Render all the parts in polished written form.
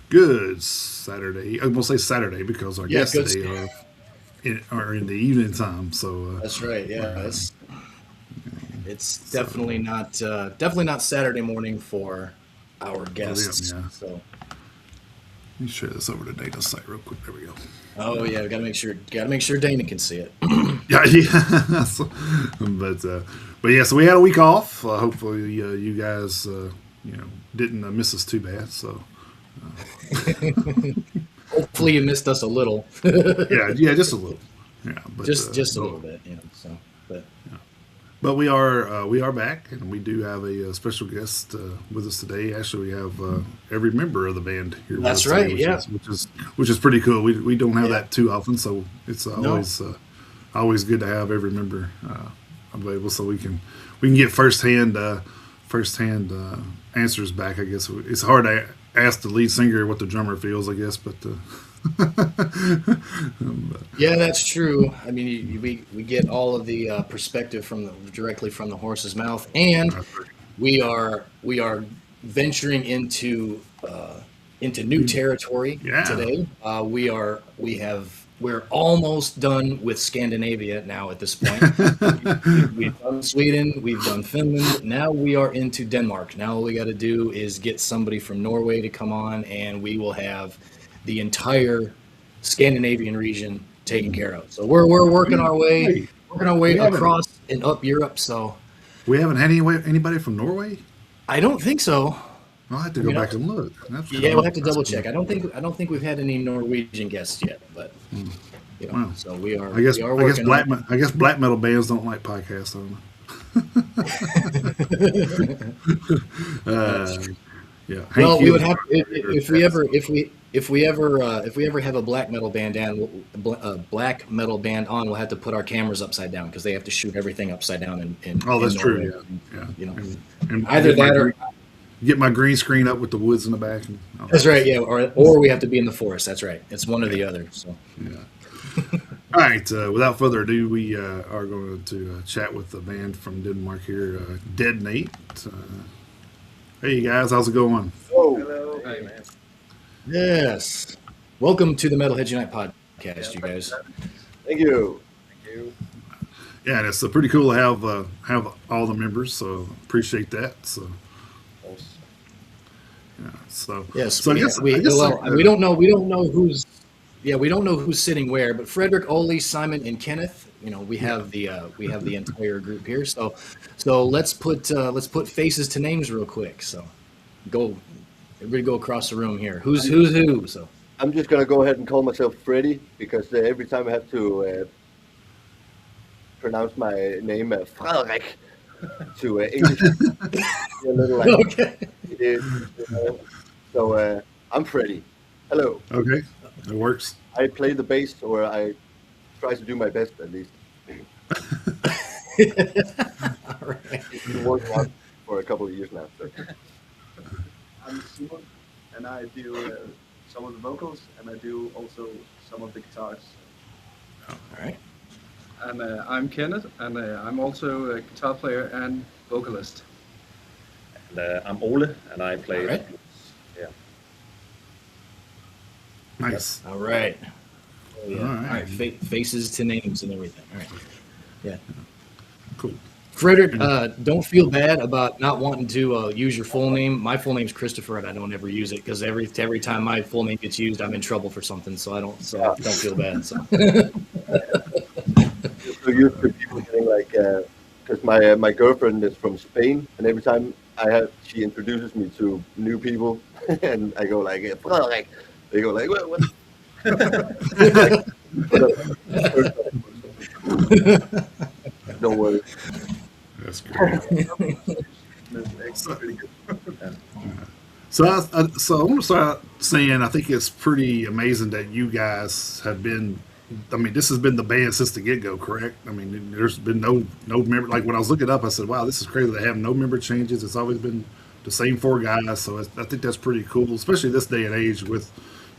Good Saturday. I'm gonna say Saturday because our Yeah, guests good. today are in the evening time. So That's right. Yeah, uh, it's so definitely not Saturday morning for our for them, guests. yeah. So, Let me share this over to Dana's site real quick. There we go. oh yeah, we gotta make sure Dana can see it. Yeah, yeah. But but yeah, so we had a week off. Hopefully, you guys didn't miss us too bad. So Hopefully, you missed us a little, yeah, yeah, just a little. Yeah, just a little bit. You know. So, but but we are back, and we do have a, special guest with us today. Actually, we have every member of the band here with that's us today, right. Yeah. which is pretty cool. We don't have Yeah. that too often, so it's No. always good to have every member available, so we can get firsthand answers back. I guess it's hard to ask the lead singer what the drummer feels. I guess, but. Yeah, that's true. I mean, we get all of the perspective directly from the horse's mouth, and we are venturing into new territory Yeah. today. We're almost done with Scandinavia now at this point. We've done Sweden, we've done Finland. Now we are into Denmark. Now all we got to do is get somebody from Norway to come on, and we will have the entire Scandinavian region taken care of. So we're Wait, working our way we haven't across and up Europe. So we haven't had anybody from Norway. I don't think so. I'll have to I go mean, back and look. That's yeah, we'll cool. have to That's double cool. check. I don't think we've had any Norwegian guests yet, but Wow. so we are working on I guess black metal bands don't like podcasts. I don't know. that. Uh, yeah, Hank Well, we would Hughes. have if we ever have a black metal band on, we'll have to put our cameras upside down because they have to shoot everything upside down Oh, in that's true. Norway. Yeah, yeah. You know, And either that or get my green screen up with the woods in the back and all that's that right, yeah, stuff. or we have to be in the forest. That's right. It's one or the other. So Yeah. All right. Without further ado, we are going to chat with the band from Denmark here, Deadnate. Hey guys, how's it going? Oh, Hello. hey man. yes, welcome to the Metalheads Unite podcast, you guys. Thank you. Thank you. Yeah, and it's pretty cool to have all the members. So appreciate that. So yeah, Yes, so I guess well, we don't know who's sitting where, but Frederick, Ole, Simon, and Kenneth. We have the entire group here. So let's put faces to names real quick. So go everybody go across the room here. Who's who? So I'm just gonna go ahead and call myself Freddy because every time I have to pronounce my name Frederik to English, a little like okay. it is. So I'm Freddy. Hello. okay, it works. I play the bass, or I try to do my best at least. All right. It's been working out for a couple of years now. So. I'm Simon, and I do some of the vocals, and I do also some of the guitars. All right. And I'm Kenneth, and I'm also a guitar player and vocalist. And I'm Ole, and I play. All right. Yeah. Nice. All right. Oh, yeah. All All right. right. Faces to names and everything. All right. Yeah. Cool. Frederick, don't feel bad about not wanting to use your full name. My full name's Christopher, and I don't ever use it because every time my full name gets used, I'm in trouble for something. So don't feel bad. So Just so used to people getting like, because my girlfriend is from Spain, and every time she introduces me to new people, and I go like, Frederik, they go like, what? Don't worry. That's great. That's actually pretty good. So I want to start saying I think it's pretty amazing that you guys have been. I mean, this has been the band since the get go, correct? I mean, there's been no member. Like when I was looking up, I said, "Wow, this is crazy." They have no member changes. It's always been the same four guys. So I think that's pretty cool, especially this day and age with,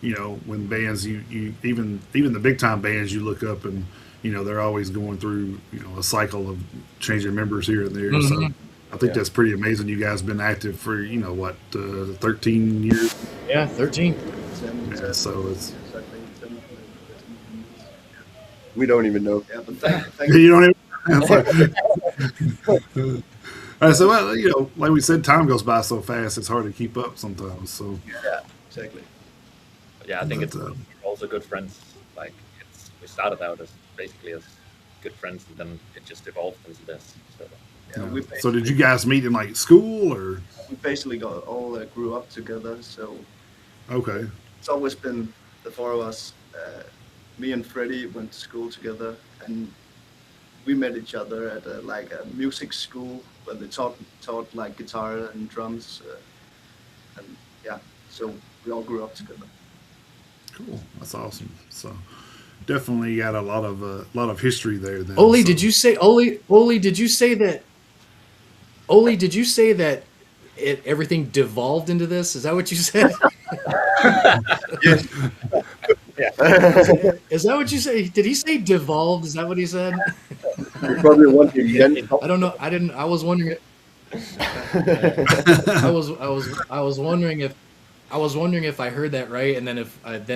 when bands you even the big time bands you look up and they're always going through a cycle of changing members here and there. So Mhm. I think that's pretty amazing. You guys been active for 13 years. yeah, 13. Yeah, so it's exactly. We don't even know. Yeah, but thank you don't even. It's so well, like we said, time goes by so fast. It's hard to keep up sometimes. So, exactly. Yeah, I think but it's we're also good friends. Like we started out as basically as good friends, and then it just evolved into this. So Yeah, yeah. we So did basically you guys meet in like school or? got all grew up together. So Okay, it's always been the four of us. Me and Freddie went to school together, and we met each other at like a music school where they taught like guitar and drums, and yeah, so we all grew up together. cool. That's awesome. So definitely got a lot of history there. Then, Oli, so. did you say Oli? Oli, did you say that? Oli, did you say that everything devolved into this? Is that what you said? Yes. Is that what you say? Did he say devolved? Is that what he said? You probably want to yeah, again. I don't know. I didn't. I was wondering. I was wondering if I heard that right, and then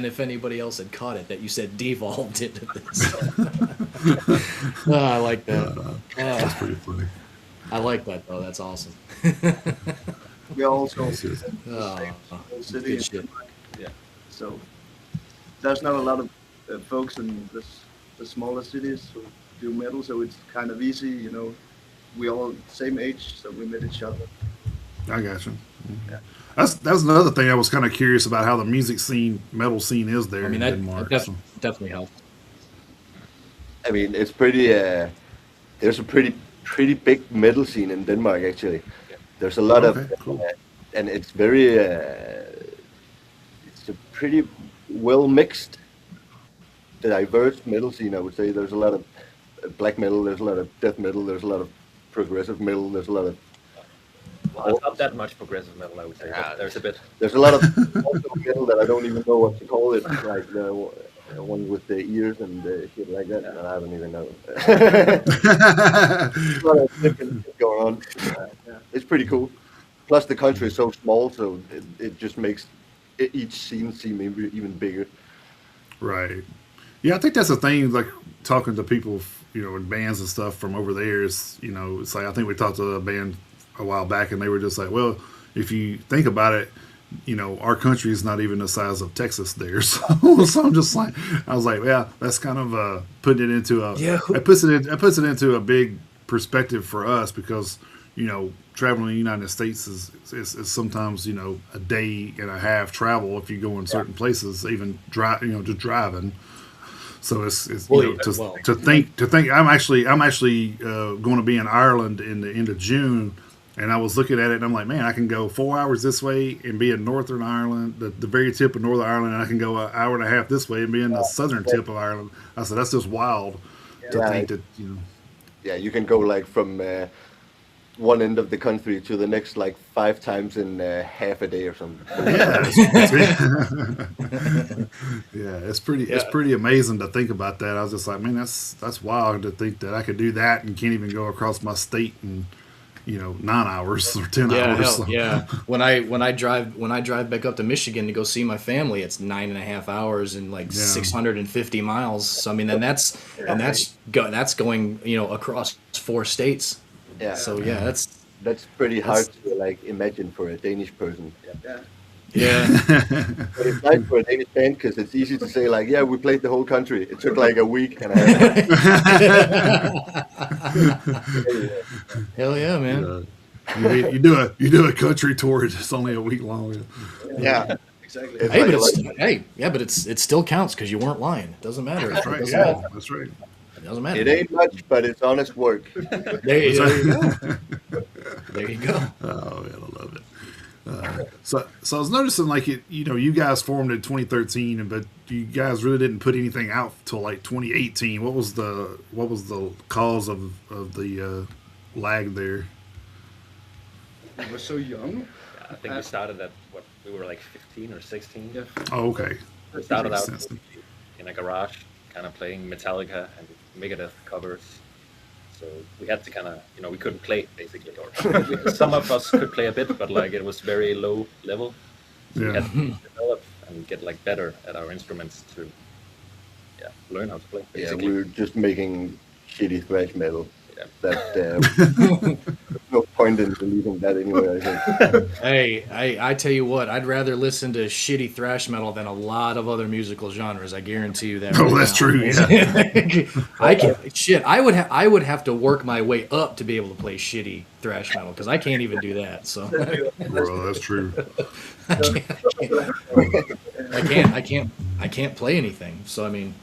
if anybody else had caught it, that you said devolved into this. I like that. That's pretty funny. I like that though. That's awesome. We also Yes, yes. in the same city, Good in shit. Denmark, yeah. so there's not a lot of folks in the smaller cities who do metal, so it's kind of easy, We all same age, so we met each other. I got you. Yeah. That's another thing I was kind of curious about how the music scene, metal scene is there I mean, in that Denmark. So. definitely helps. I mean, it's pretty. There's a pretty big metal scene in Denmark actually. There's a lot Okay, of, cool. and it's very. It's a pretty well mixed, diverse metal scene. I would say there's a lot of black metal. There's a lot of death metal. There's a lot of progressive metal. There's a lot of. Well, it's not that much progressive metal, I would say. Yeah. But there's a bit. There's a lot of also metal that I don't even know what to call it, like the one with the ears and shit like that. And I don't even know. There's a lot of different shit going on. It's pretty cool. Plus, the country is so small, so it just makes each scene seem even bigger. Right. Yeah, I think that's the thing. Like talking to people, in bands and stuff from over there is, it's like I think we talked to a band a while back, and they were just like, well, if you think about it, our country is not even the size of Texas there. So I'm just like, I was like, yeah, that's kind of putting it into a. Yeah. It puts it into a big perspective for us because traveling in the United States is sometimes a day and a half travel if you go in certain places, even just driving. So it's Well, to think I'm actually going to be in Ireland in the end of June, and I was looking at it and I'm like, man, I can go 4 hours this way and be in Northern Ireland, the very tip of Northern Ireland, and I can go an hour and a half this way and be in the southern tip of Ireland. I said that's just wild to think that Yeah, you can go like from one end of the country to the next like 5 times in half a day or something. Yeah, yeah, it's pretty amazing to think about that. I was just like, man, that's wild to think that I could do that and can't even go across my state in 9 hours or 10 Yeah, hours. hell, So. yeah. When I drive back up to Michigan to go see my family, it's 9.5 hours and like 650 miles. So I mean, and that's going across 4 states. Yeah. So yeah, That's pretty hard to like imagine for a Danish person. yeah. But it's nice for a Danish band because it's easy to say like, yeah, we played the whole country. It took like a week and a half. Hell yeah, man. You do a country tour. It's only a week long. Yeah, Exactly. It's Hey, like- but it still counts because you weren't lying. It doesn't matter. That's right. It doesn't Yeah, matter. that's right. It doesn't matter. it ain't much, but it's honest work. There you go. There you go. Oh, yeah, I love it. So I was noticing like you guys formed in 2013, but you guys really didn't put anything out till like 2018. What was the cause of the lag there? We were so young. I think we started at we were like 15 or 16. Yeah. Oh, okay. We started Makes out sense. in a garage, kind of playing Metallica and Megadeth covers. So we had to kind of, we couldn't play basically. Or some of us could play a bit, but like it was very low level. So we Yeah. had to develop and get like better at our instruments to learn how to play. Yeah, Basically. we're just making shitty thrash metal. Yeah. That there's no point in deleting that anyway. I think. Hey, I tell you what, I'd rather listen to shitty thrash metal than a lot of other musical genres. I guarantee you that. Oh, right that's now. true. Yeah. I can't. Shit, I would have to work my way up to be able to play shitty thrash metal because I can't even do that. So Well, that's true. I can't play anything. So I mean,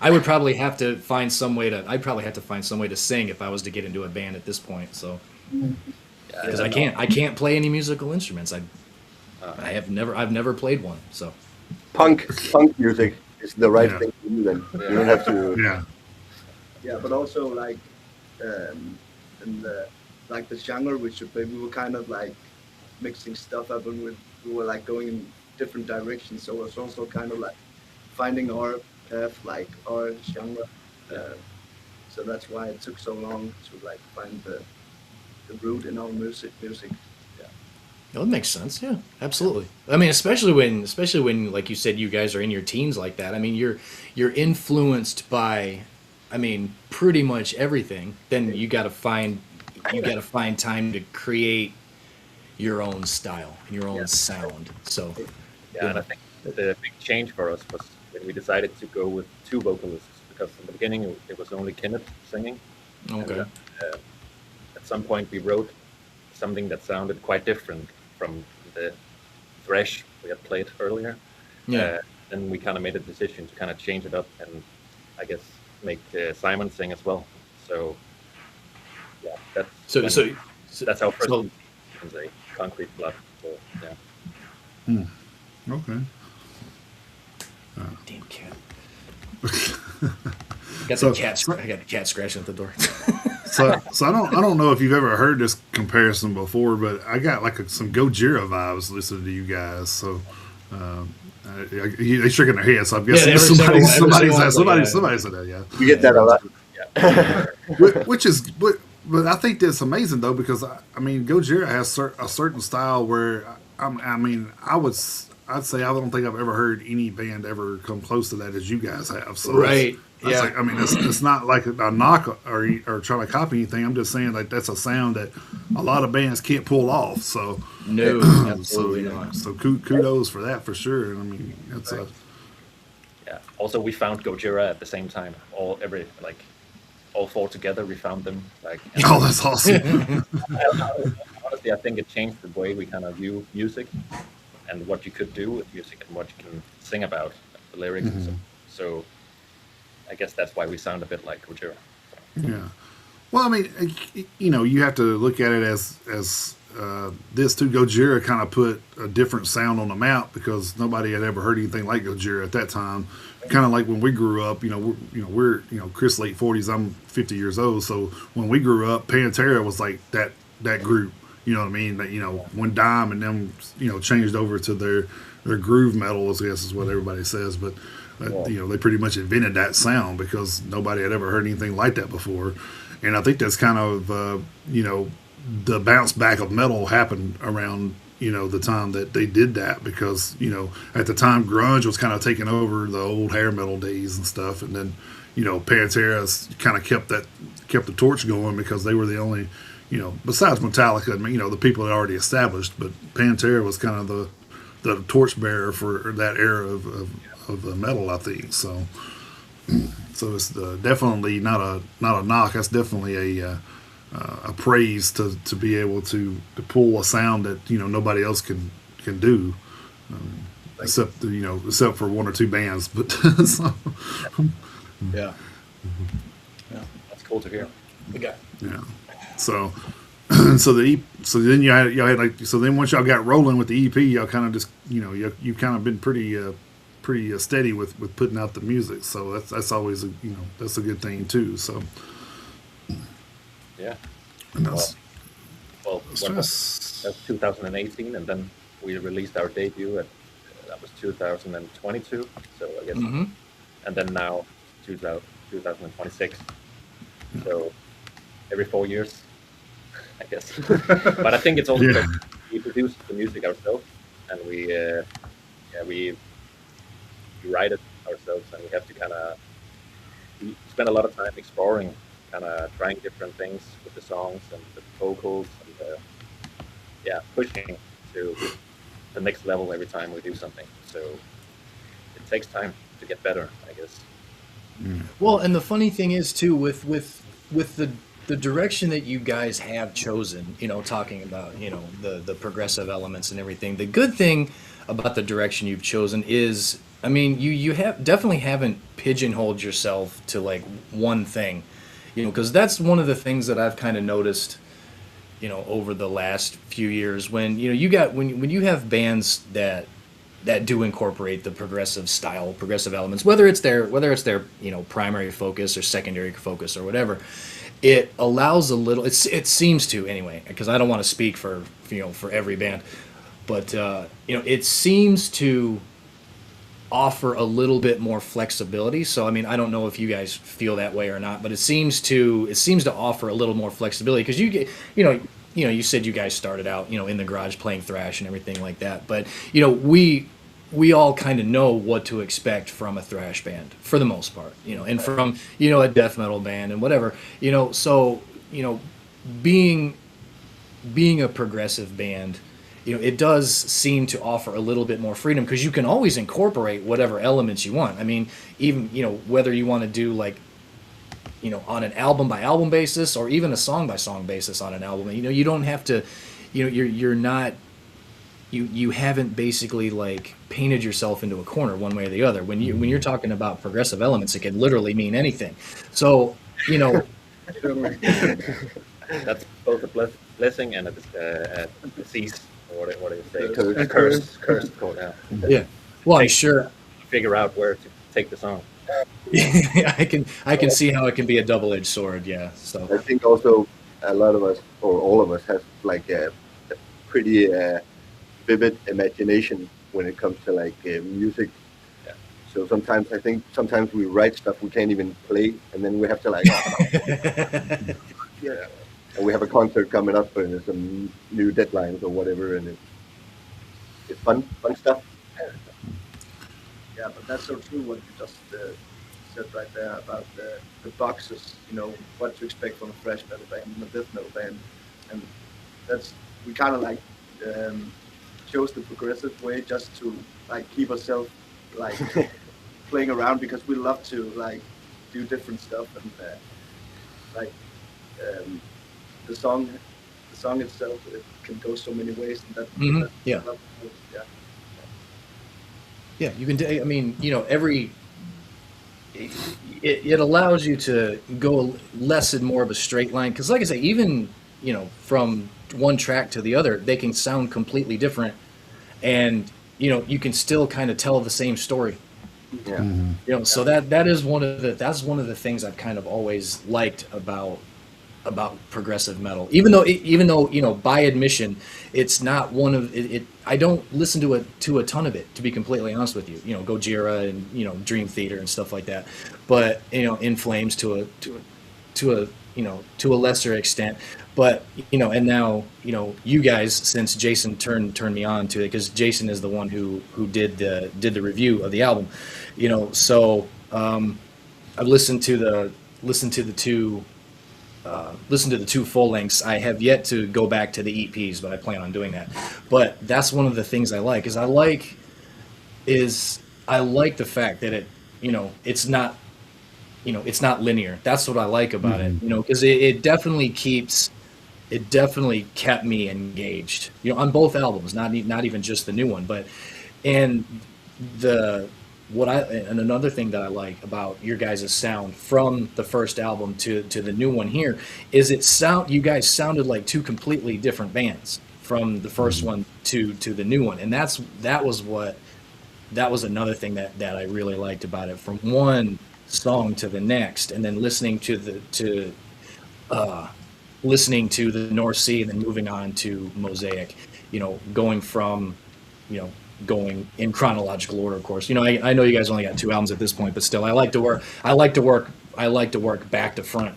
I would probably have to find some way to. I'd probably have to find some way to sing if I was to get into a band at this point. So because I can't play any musical instruments. I've never played one. So Punk music is the right Yeah. thing to do. Then you don't have to. Yeah. Yeah, but also like in the genre we should play, we were kind of like mixing stuff up, and we were like going in different directions. So it's also kind of like finding our path, like our genre. So that's why it took so long to like find the root in our music. that makes sense. Yeah, absolutely. I mean, especially when, like you said, you guys are in your teens like that. I mean, you're influenced by, I mean, pretty much everything. Then you got to find time to create your own style and your own sound. So Yeah, and I think the big change for us was when we decided to go with two vocalists, because in the beginning it was only Kenneth singing. okay, And, at some point we wrote something that sounded quite different from the thrash we had played earlier. yeah. Then we kind of made a decision to kind of change it up and I guess make Simon sing as well. So yeah, that's So that's our first so- you can say concrete blood. So yeah. Okay. damn cat. I got So- the cat scratching at the door. So I don't know if you've ever heard this comparison before, but I got like some Gojira vibes listening to you guys. So they're shaking their head. So I'm guessing every somebody single said one, somebody said that. Yeah. We get that a lot. Which is but I think that's amazing though, because I mean Gojira has a certain style where I'd say I don't think I've ever heard any band ever come close to that as you guys have. So Right. that's Yeah. like, I mean, it's not like a knock or trying to copy anything. I'm just saying like that's a sound that a lot of bands can't pull off. So No, so absolutely yeah, not. so kudos for that for sure. And I mean, it's a Yeah. Also, we found Gojira at the same time. All four together, we found them. And oh, that's awesome. honestly, I think it changed the way we kind of view music and what you could do with music and what you can sing about, the lyrics. And so, so I guess that's why we sound a bit like Gojira. Yeah. Well, I mean, you have to look at it as this too. Gojira kind of put a different sound on the map because nobody had ever heard anything like Gojira at that time. Kind of like when we grew up, we're Chris late 40s, I'm 50 years old. So when we grew up, Pantera was like that group. You know what I mean? That when Dime and them changed over to their groove metal, I guess is what everybody says, but. They pretty much invented that sound because nobody had ever heard anything like that before, and I think that's kind of the bounce back of metal happened around the time that they did that because at the time grunge was kind of taking over the old hair metal days and stuff, and then Pantera kind of kept the torch going because they were the only besides Metallica and the people that already established, but Pantera was kind of the torchbearer for that era of the metal, I think. So it's definitely not a knock. That's definitely a praise to be able to pull a sound that nobody else can do, except for one or two bands. But so, Yeah. That's cool to hear. Okay. yeah. So then once y'all got rolling with the EP, y'all kind of just you've kind of been pretty steady with putting out the music. So that's always that's a good thing too. So Yeah. and that's Well, that's 2018, and then we released our debut that was 2022. So I guess, and then now 2026. So every 4 years, I guess. But I think it's also because we produce the music ourselves, and we yeah, we write it ourselves, and we have to kind of we spend a lot of time exploring, kind of trying different things with the songs and the vocals, and yeah, pushing to the next level every time we do something. So it takes time to get better, I guess. Well, and the funny thing is too, with the direction that you guys have chosen, talking about, the progressive elements and everything. The good thing about the direction you've chosen is, I mean, you have definitely haven't pigeonholed yourself to like one thing, because that's one of the things that I've kind of noticed, over the last few years when, when you have bands that do incorporate the progressive style, progressive elements, whether it's their primary focus or secondary focus or whatever. It allows a little. It seems to anyway, because I don't want to speak for for every band, but it seems to offer a little bit more flexibility. So I mean, I don't know if you guys feel that way or not, but it seems to offer a little more flexibility because you get you said you guys started out in the garage playing thrash and everything like that, but we all kind of know what to expect from a thrash band for the most part, and from a death metal band and whatever, so being a progressive band, it does seem to offer a little bit more freedom because you can always incorporate whatever elements you want. I mean, even whether you want to do like on an album by album basis or even a song by song basis on an album, you don't have to, you're not. You haven't basically like painted yourself into a corner one way or the other. When you're talking about progressive elements, it can literally mean anything. So That's both a blessing and a disease, or what do you say? A Curse, called, yeah. yeah. Well, I'm sure. Figure out where to take the song. I can see how it can be a double-edged sword. Yeah. So I think also a lot of us, or all of us, have like a pretty vivid imagination when it comes to like music. Yeah. So sometimes we write stuff we can't even play, and then we have to like, yeah. And we have a concert coming up, and there's some new deadlines or whatever, and it's fun stuff. Yeah, but that's so true what you just said right there about the boxes, what to expect from a thrash metal band and a death metal band. And we kind of like chose the progressive way just to like keep ourselves like playing around because we love to like do different stuff and like the song itself, it can go so many ways and that yeah. Yeah. Yeah, you can. I mean, it allows you to go less and more of a straight line because, like I say, even from one track to the other, they can sound completely different, and you can still kind of tell the same story. Yeah. Mm-hmm. So that is one of the things I've kind of always liked about progressive metal, even though by admission it's not one of it. I don't listen to a ton of it, to be completely honest with you. Gojira and Dream Theater and stuff like that, but In Flames to a lesser extent. But and now you guys, since Jason turned me on to it, because Jason is the one who did the review of the album. So I've listened to the two full lengths. I have yet to go back to the EPs, but I plan on doing that. But that's one of the things I like. I like the fact that it's not linear. That's what I like about it. Because it definitely kept me engaged. On both albums, not even just the new one, but and another thing that I like about your guys' sound from the first album to the new one here is you guys sounded like two completely different bands from the first one to the new one, and that was another thing that I really liked about it, from one song to the next, and then listening to the North Sea and then moving on to Mosaic, going from going in chronological order, of course. I know you guys only got 2 albums at this point, but still, I like to work back to front.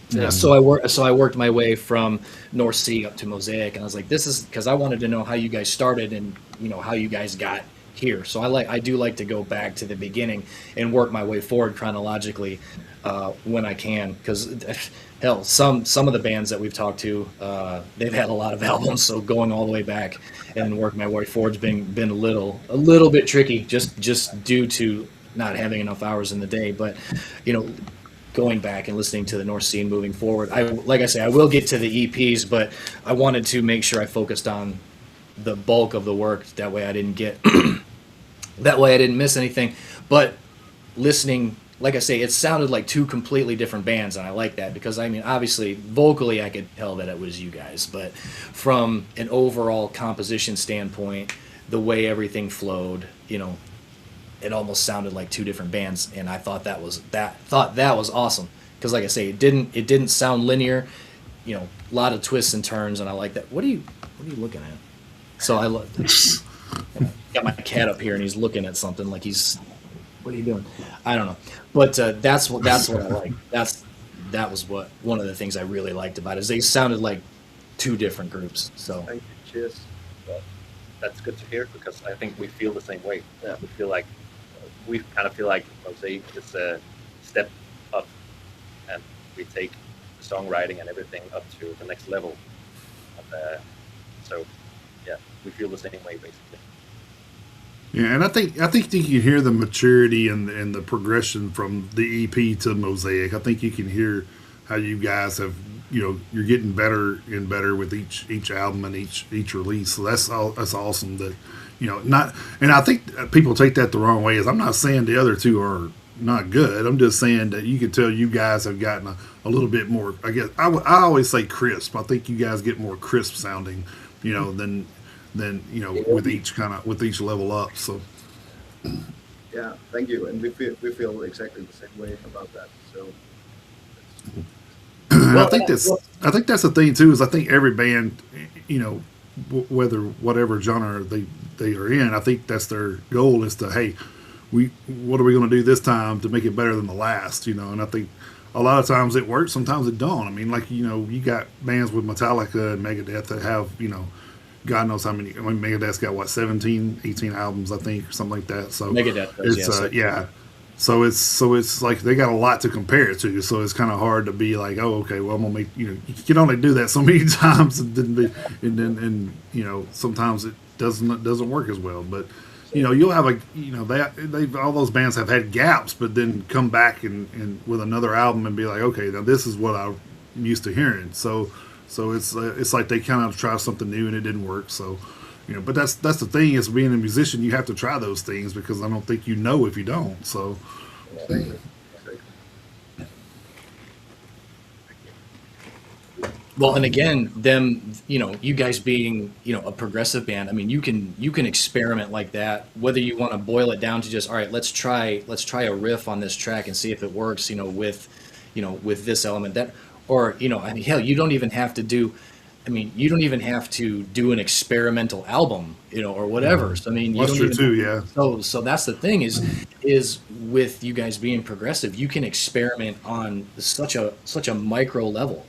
Yeah. So I worked my way from North Sea up to Mosaic, and I was like, this is because I wanted to know how you guys started and how you guys got here. So I do like to go back to the beginning and work my way forward chronologically when I can, because hell, some of the bands that we've talked to, they've had a lot of albums, so going all the way back and working my way forward's been a little bit tricky, just due to not having enough hours in the day. But going back and listening to the North Sea and moving forward, like I say, I will get to the EPs, but I wanted to make sure I focused on the bulk of the work. That way I didn't miss anything. But listening, like I say, it sounded like two completely different bands, and I like that, because I mean, obviously vocally I could tell that it was you guys, but from an overall composition standpoint, the way everything flowed, it almost sounded like two different bands, and I thought that was awesome, because like I say, it didn't sound linear, a lot of twists and turns, and I like that. What are you looking at? So I got my cat up here, and he's looking at something like he's, what are you doing? I don't know, but that's what I like. That was what one of the things I really liked about it, is they sounded like two different groups. So Thank you. Cheers. Well, that's good to hear, because I think we feel the same way. Yeah. We kind of feel like Mosaic is a step up, and we take the songwriting and everything up to the next level. And, so, yeah, we feel the same way basically. Yeah, and I think you can hear the maturity and the progression from the EP to Mosaic. I think you can hear how you guys have, you're getting better and better with each album and each release. So that's awesome. That not, and I think people take that the wrong way. Is I'm not saying the other two are not good. I'm just saying that you can tell you guys have gotten a little bit more. I guess I always say crisp. I think you guys get more crisp sounding, than with each level up. So Yeah, thank you, and we feel exactly the same way about that. So I think that's the thing too. Is I think every band, whatever genre they are in, I think that's their goal, is to, hey, what are we going to do this time to make it better than the last? And I think a lot of times it works, sometimes it don't. I mean, like, you got bands with Metallica and Megadeth that have, God knows how many. I mean, Megadeth's got 17, 18 albums, I think, or something like that. So Megadeth does, it's yeah. So it's like they got a lot to compare it to. So it's kind of hard to be like, oh, okay, well, I'm gonna make, you can only do that so many times, and then sometimes it doesn't work as well. But you'll have they all those bands have had gaps, but then come back and with another album and be like, okay, now this is what I'm used to hearing. So it's like they kind of try something new and it didn't work. So but that's the thing, is being a musician, you have to try those things, because I don't think if you don't. So well, and again, you guys being a progressive band, I mean, you can experiment like that, whether you want to boil it down to just, all right, let's try a riff on this track and see if it works, with this element, that, or I mean, hell, you don't even have to do an experimental album, or whatever. So I mean, that's true too, yeah. So that's the thing, is with you guys being progressive, you can experiment on such a micro level.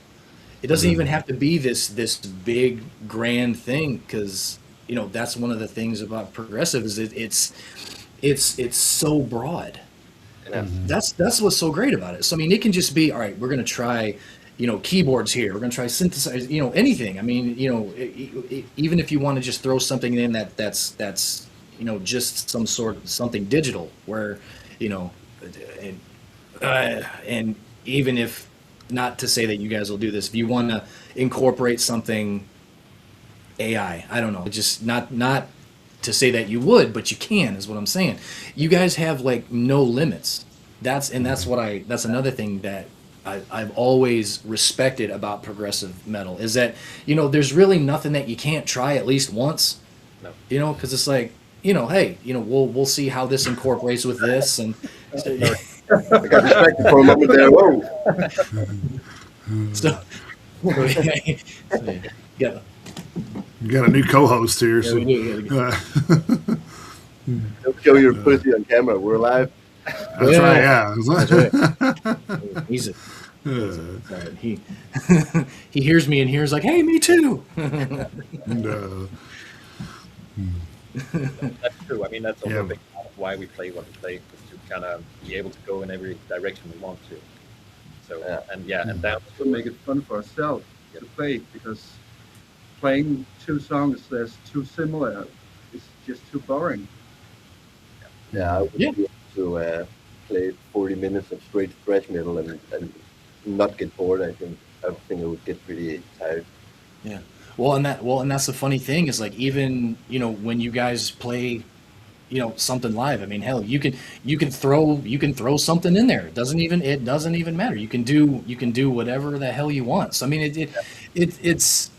It doesn't even have to be this big grand thing, because that's one of the things about progressive, is it's so broad. Yeah. That's what's so great about it. So I mean, it can just be, all right, we're gonna try keyboards here, we're gonna try synthesize, anything. I mean, even if you want to just throw something in that's just something digital, where and even if, not to say that you guys will do this, if you want to incorporate something AI, I don't know, just not to say that you would, but you can, is what I'm saying. You guys have no limits. That's another thing that I've always respected about progressive metal, is that there's really nothing that you can't try at least once. No. Because it's like, hey, we'll see how this incorporates with this, and I got distracted for a moment there. Whoa. so yeah. You got a new co-host here. Yeah, So. we do. Don't show your pussy on camera. We're live. That's right. Yeah. That's right. He's he he hears me and hears like, hey, me too. And, That's true. I mean, that's also Yeah. a big part of why we play what we play, is to kind of be able to go in every direction we want to. So, and down To to make it fun for ourselves Yeah. to play, because playing two songs that's too similar is just too boring. Yeah, I Yeah. wouldn't be able to play 40 minutes of straight thrash metal and not get bored. I think it would get pretty tired. Yeah. And that's the funny thing is like even when you guys play something live. I mean, hell, you can throw something in there. It doesn't even matter. You can do whatever the hell you want. So I mean, it's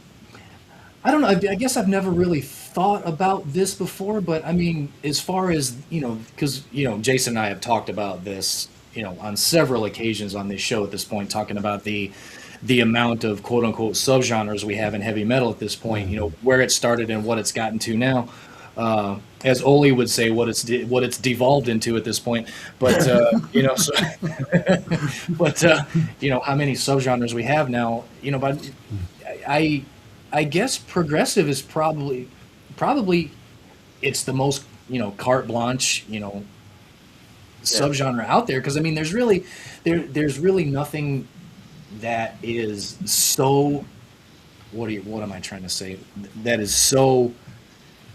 I don't know. I guess I've never really thought about this before, but I mean, as far as because Jason and I have talked about this, on several occasions on this show at this point, talking about the amount of quote unquote subgenres we have in heavy metal at this point. Where it started and what it's gotten to now. As Oli would say, what it's devolved into at this point. But so, but how many subgenres we have now. But I I guess progressive is probably it's the most carte blanche subgenre out there, because I mean there's really nothing that is so what am I trying to say, that is so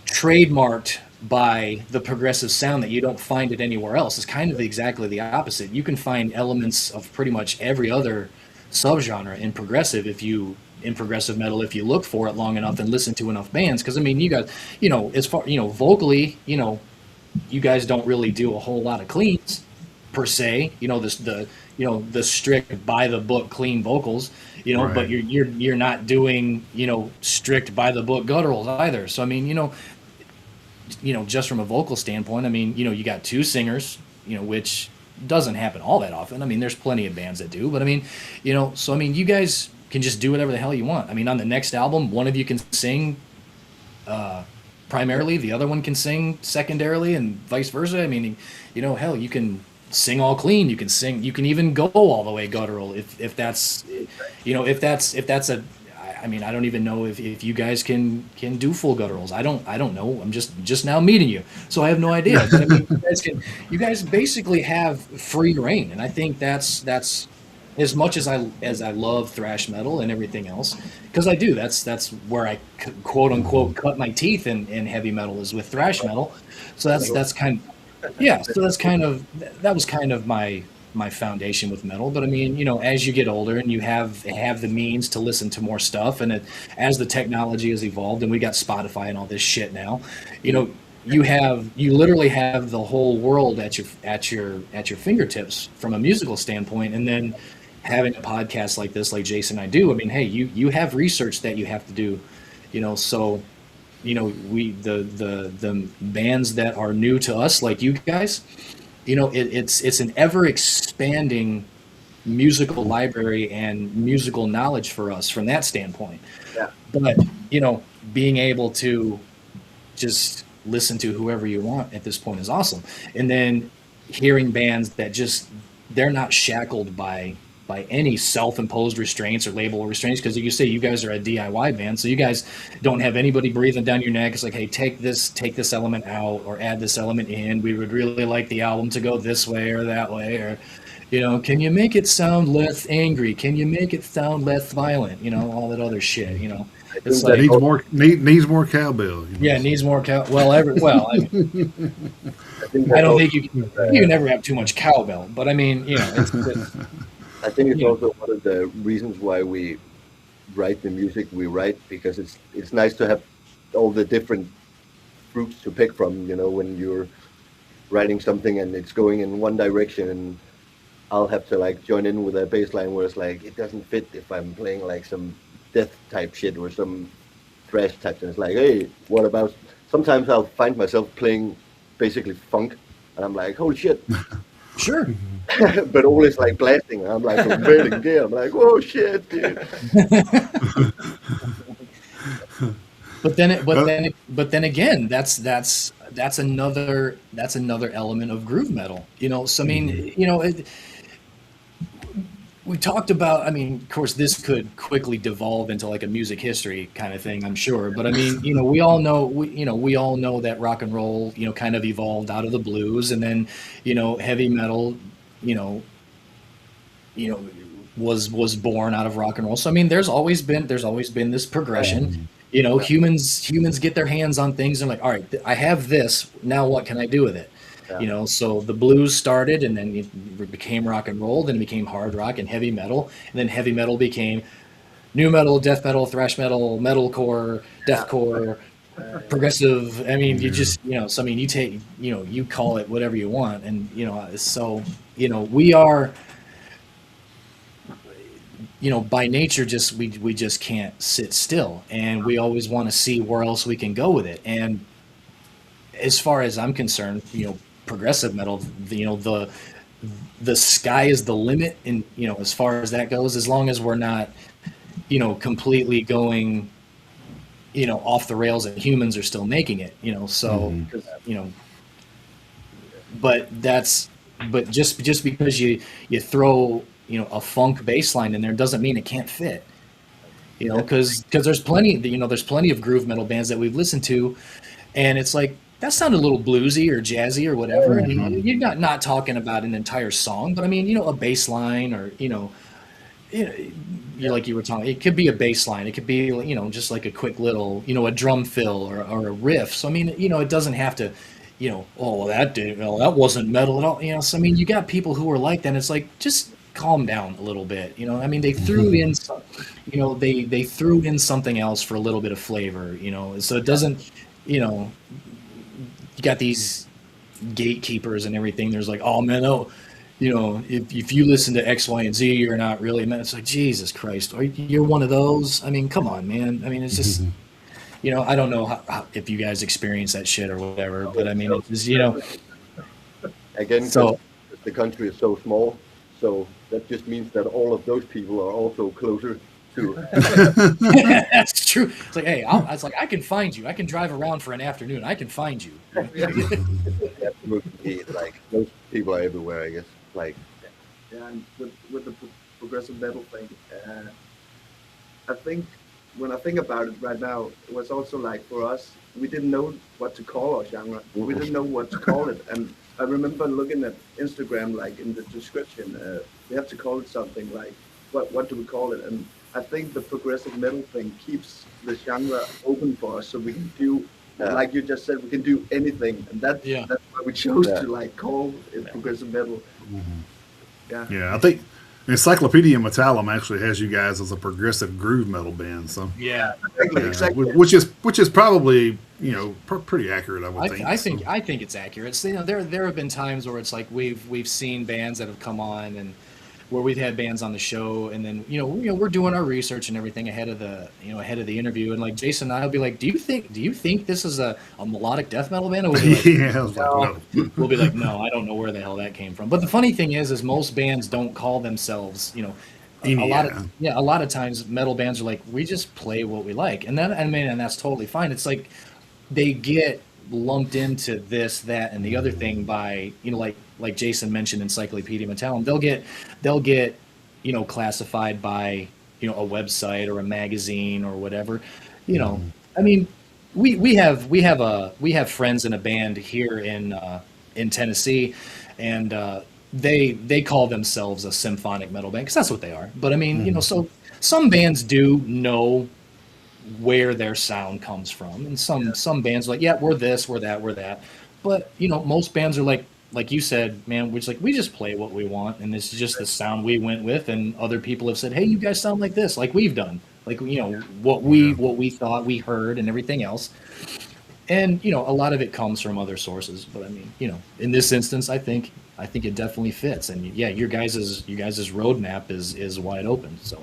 trademarked by the progressive sound that you don't find it anywhere else. It's kind of exactly the opposite. You can find elements of pretty much every other subgenre in progressive metal if you look for it long enough and listen to enough bands. Because I mean, you guys, as far vocally, you guys don't really do a whole lot of cleans per se. The strict by the book clean vocals. Right. But you're not doing strict by the book gutturals either. So I mean, just from a vocal standpoint, I mean, you got two singers, which doesn't happen all that often. I mean, there's plenty of bands that do, but I mean, so I mean, you guys can just do whatever the hell you want. I mean, on the next album, one of you can sing primarily, the other one can sing secondarily, and vice versa. I mean, hell, you can sing all clean. You can even go all the way guttural if that's a. I mean, I don't even know if you guys can do full gutturals. I don't know. I'm just now meeting you, so I have no idea. But I mean, you guys basically have free reign, and I think that's as much as I love thrash metal and everything else, because I do. That's where I quote unquote cut my teeth in heavy metal, is with thrash metal. So that's kind of yeah. So that was kind of my foundation with metal. But I mean, as you get older and you have the means to listen to more stuff, and as the technology has evolved, and we got Spotify and all this shit now, you literally have the whole world at your fingertips from a musical standpoint. And then having a podcast like this, like Jason and I do, I mean, hey, you have research that you have to do, so we the bands that are new to us, like you guys, it's an ever expanding musical library and musical knowledge for us from that standpoint. Yeah. But being able to just listen to whoever you want at this point is awesome. And then hearing bands that just, they're not shackled by any self-imposed restraints or label restraints, because you say you guys are a DIY band, so you guys don't have anybody breathing down your neck. It's like, hey, take this element out or add this element in. We would really like the album to go this way or that way, or can you make it sound less angry? Can you make it sound less violent? All that other shit. It's like, needs more cowbell. yeah, it needs more cow. Well, I don't think you can never have too much cowbell, but I mean, I think it's also one of the reasons why we write the music we write, because it's nice to have all the different fruits to pick from, when you're writing something and it's going in one direction, and I'll have to like join in with a bass line where it's like, it doesn't fit if I'm playing like some death type shit or some thrash type, and it's like, hey, what about, sometimes I'll find myself playing basically funk, and I'm like, holy shit. Sure. But always like blasting. I'm like wailing gear. I'm like, oh shit, dude. But then again, that's another element of groove metal. So I mean, we talked about, I mean, of course, this could quickly devolve into like a music history kind of thing, I'm sure. But I mean, we all know that rock and roll, kind of evolved out of the blues, and then, heavy metal, you know, you know, was born out of rock and roll. So I mean, there's always been this progression. Humans get their hands on things and like, all right, I have this. Now what can I do with it? Yeah. So the blues started, and then it became rock and roll, then it became hard rock and heavy metal, and then heavy metal became new metal, death metal, thrash metal, metalcore, deathcore, progressive. I mean, you just, so I mean, you take, you call it whatever you want, and so we are, by nature, just we just can't sit still, and we always want to see where else we can go with it. And as far as I'm concerned, progressive metal, the sky is the limit, and as far as that goes, as long as we're not, completely going, off the rails, and humans are still making it, so, but just because you throw, a funk bass line in there doesn't mean it can't fit, because there's plenty of groove metal bands that we've listened to, and it's like, that sounded a little bluesy or jazzy or whatever. And you're not talking about an entire song, but I mean, a bass line, or, like you were talking, it could be a bass line. It could be, just like a quick little, a drum fill, or a riff. So, I mean, it doesn't have to, oh, well, that wasn't metal at all. So, I mean, you got people who are like that. And it's like, just calm down a little bit. I mean, they threw in some, they threw in something else for a little bit of flavor, so it doesn't, you got these gatekeepers and everything. There's like, oh man, if you listen to X, Y, and Z, you're not really, man. It's like, Jesus Christ, you're one of those. I mean, come on, man. I mean, it's just, I don't know if you guys experience that shit or whatever, but I mean, it's just, Again, so the country is so small, so that just means that all of those people are also closer to. that's true. It's like, hey, I can find you. I can drive around for an afternoon. I can find you. Absolutely, like those people are everywhere, I guess. Like, yeah, and with the progressive metal thing, I think when I think about it right now, it was also like for us, we didn't know what to call our genre. We didn't know what to call it, and I remember looking at Instagram, like in the description, we have to call it something like, what do we call it? And I think the progressive metal thing keeps the genre open for us, so we can do, like you just said, we can do anything, and that's why we chose to like call it progressive metal. Yeah, I think Encyclopedia Metallum actually has you guys as a progressive groove metal band. So Exactly. which is probably pretty accurate, I would think. I think it's accurate. So, there have been times where it's like we've seen bands that have come on, and where we've had bands on the show, and then we're doing our research and everything ahead of the interview, and like Jason and I will be like, do you think this is a melodic death metal band? And we'll be like, I was like, no. We'll be like, no, I don't know where the hell that came from. But the funny thing is most bands don't call themselves, a lot of times metal bands are like, we just play what we like, and that's totally fine. It's like they get lumped into this, that, and the other thing by like Jason mentioned, Encyclopedia Metallum. They'll get classified by a website or a magazine or whatever. I mean, we have friends in a band here in Tennessee, and they call themselves a symphonic metal band because that's what they are. But I mean, so some bands do know where their sound comes from, and some bands are like, yeah, we're this, we're that, we're that. But most bands are like you said, man, we just play what we want, and this is just the sound we went with, and other people have said, hey, you guys sound like this, like we've done, like what we thought we heard and everything else. And a lot of it comes from other sources, but I mean, in this instance, I think it definitely fits. And yeah, your guys's roadmap is wide open. So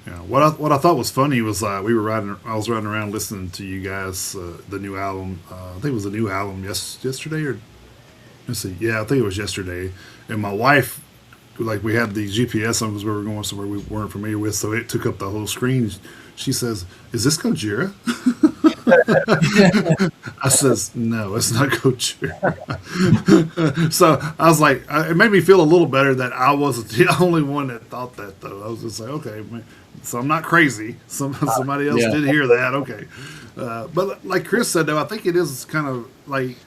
Yeah, what I thought was funny was I was riding around listening to you guys, the new album. I think it was the new album yesterday, or let's see, yeah, I think it was yesterday. And my wife, like, we had the GPS on because we were going somewhere we weren't familiar with, so it took up the whole screen. She says, "Is this Gojira?" I says, no, it's not Gojira. So I was like, it made me feel a little better that I wasn't the only one that thought that, though. I was just like, okay, so I'm not crazy. Somebody else Yeah. did hear that. Okay. But like Chris said, though, I think it is kind of like,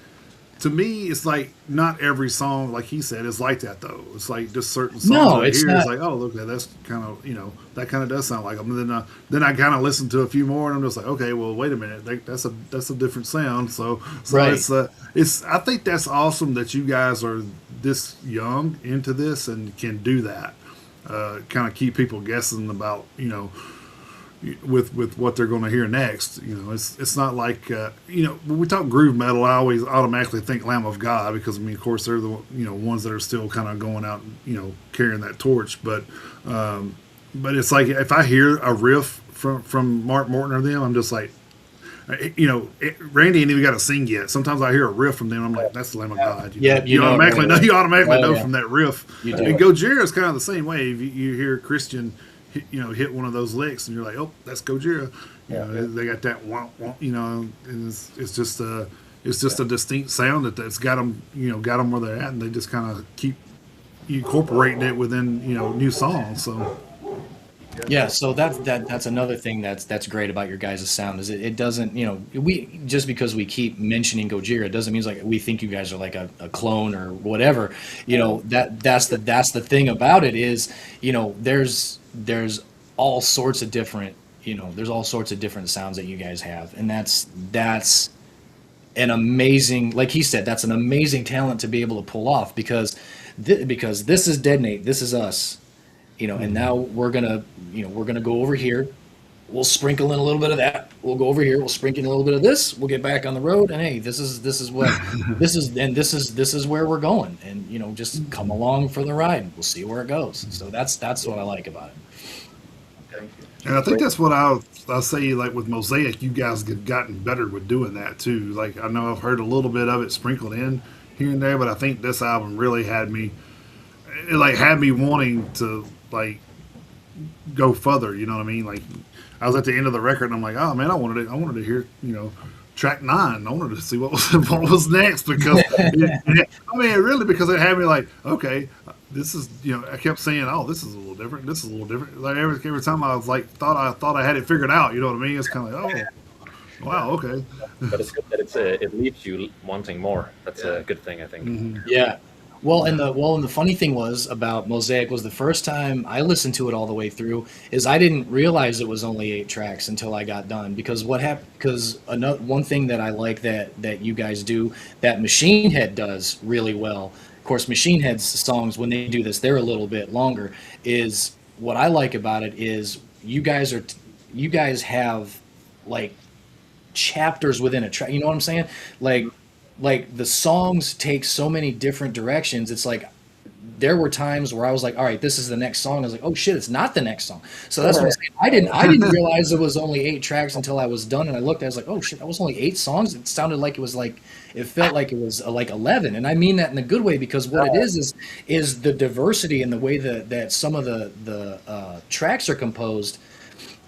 to me, it's like not every song, like he said, is like that, though. It's like just certain songs No, I it's hear. not. It's like, oh, look, that's kind of, that kind of does sound like them. And then I kind of listen to a few more, and I'm just like, okay, well, wait a minute, that's a different sound. So Right. it's I think that's awesome that you guys are this young into this and can do that. Kind of keep people guessing about with what they're going to hear next. It's not like when we talk groove metal, I always automatically think Lamb of God, because of course they're the ones that are still kind of going out carrying that torch. But it's like if I hear a riff from Mark Morton or them, I'm just like, Randy ain't even got to sing yet. Sometimes I hear a riff from them, I'm like, that's the Lamb of God. Yeah, you automatically know. You automatically Oh, know yeah. from that riff. You do. And Gojira is kind of the same way. If you hear Christian hit one of those licks, and you're like, oh, that's Gojira. They got that womp womp, and it's just a distinct sound that's got them where they're at, and they just kind of keep incorporating it within new songs. So Yeah, so that's another thing that's great about your guys' sound is it doesn't, we just because we keep mentioning Gojira, it doesn't mean like we think you guys are like a clone or whatever. That's the thing about it is, there's all sorts of different, there's all sorts of different sounds that you guys have, and that's an amazing, like he said, that's an amazing talent to be able to pull off, because this is Deadnate, this is us. And now we're gonna go over here. We'll sprinkle in a little bit of that. We'll go over here. We'll sprinkle in a little bit of this. We'll get back on the road. And hey, this is what this is where we're going. And just come along for the ride. We'll see where it goes. So that's what I like about it. Thank you. And I think that's what I'll say, like with Mosaic, you guys have gotten better with doing that too. Like I know I've heard a little bit of it sprinkled in here and there, but I think this album really had me wanting to like go further. You know what I mean? Like I was at the end of the record, and I'm like, oh man, I wanted to hear track 9. I wanted to see what was next, because really, because it had me like, okay, this is I kept saying, oh, this is a little different. This is a little different. Like every time I was like thought I had it figured out. You know what I mean? It's kind of like, oh, wow, okay. But it's good that it leaves you wanting more. That's a good thing, I think. Mm-hmm. Yeah. Well, and the funny thing was about Mosaic was the first time I listened to it all the way through is I didn't realize it was only 8 tracks until I got done, because one thing that I like that you guys do that Machine Head does really well. Of course, Machine Head's songs, when they do this, they're a little bit longer. Is what I like about it is you guys have like chapters within a track. You know what I'm saying? Like the songs take so many different directions. It's like there were times where I was like, all right, this is the next song. I was like, oh shit, it's not the next song. So that's what I'm saying. I didn't realize it was only 8 tracks until I was done, and I looked. I was like, oh shit, that was only 8 songs. It sounded like it felt like it was like 11, and I mean that in a good way, because what it is the diversity and the way that some of the tracks are composed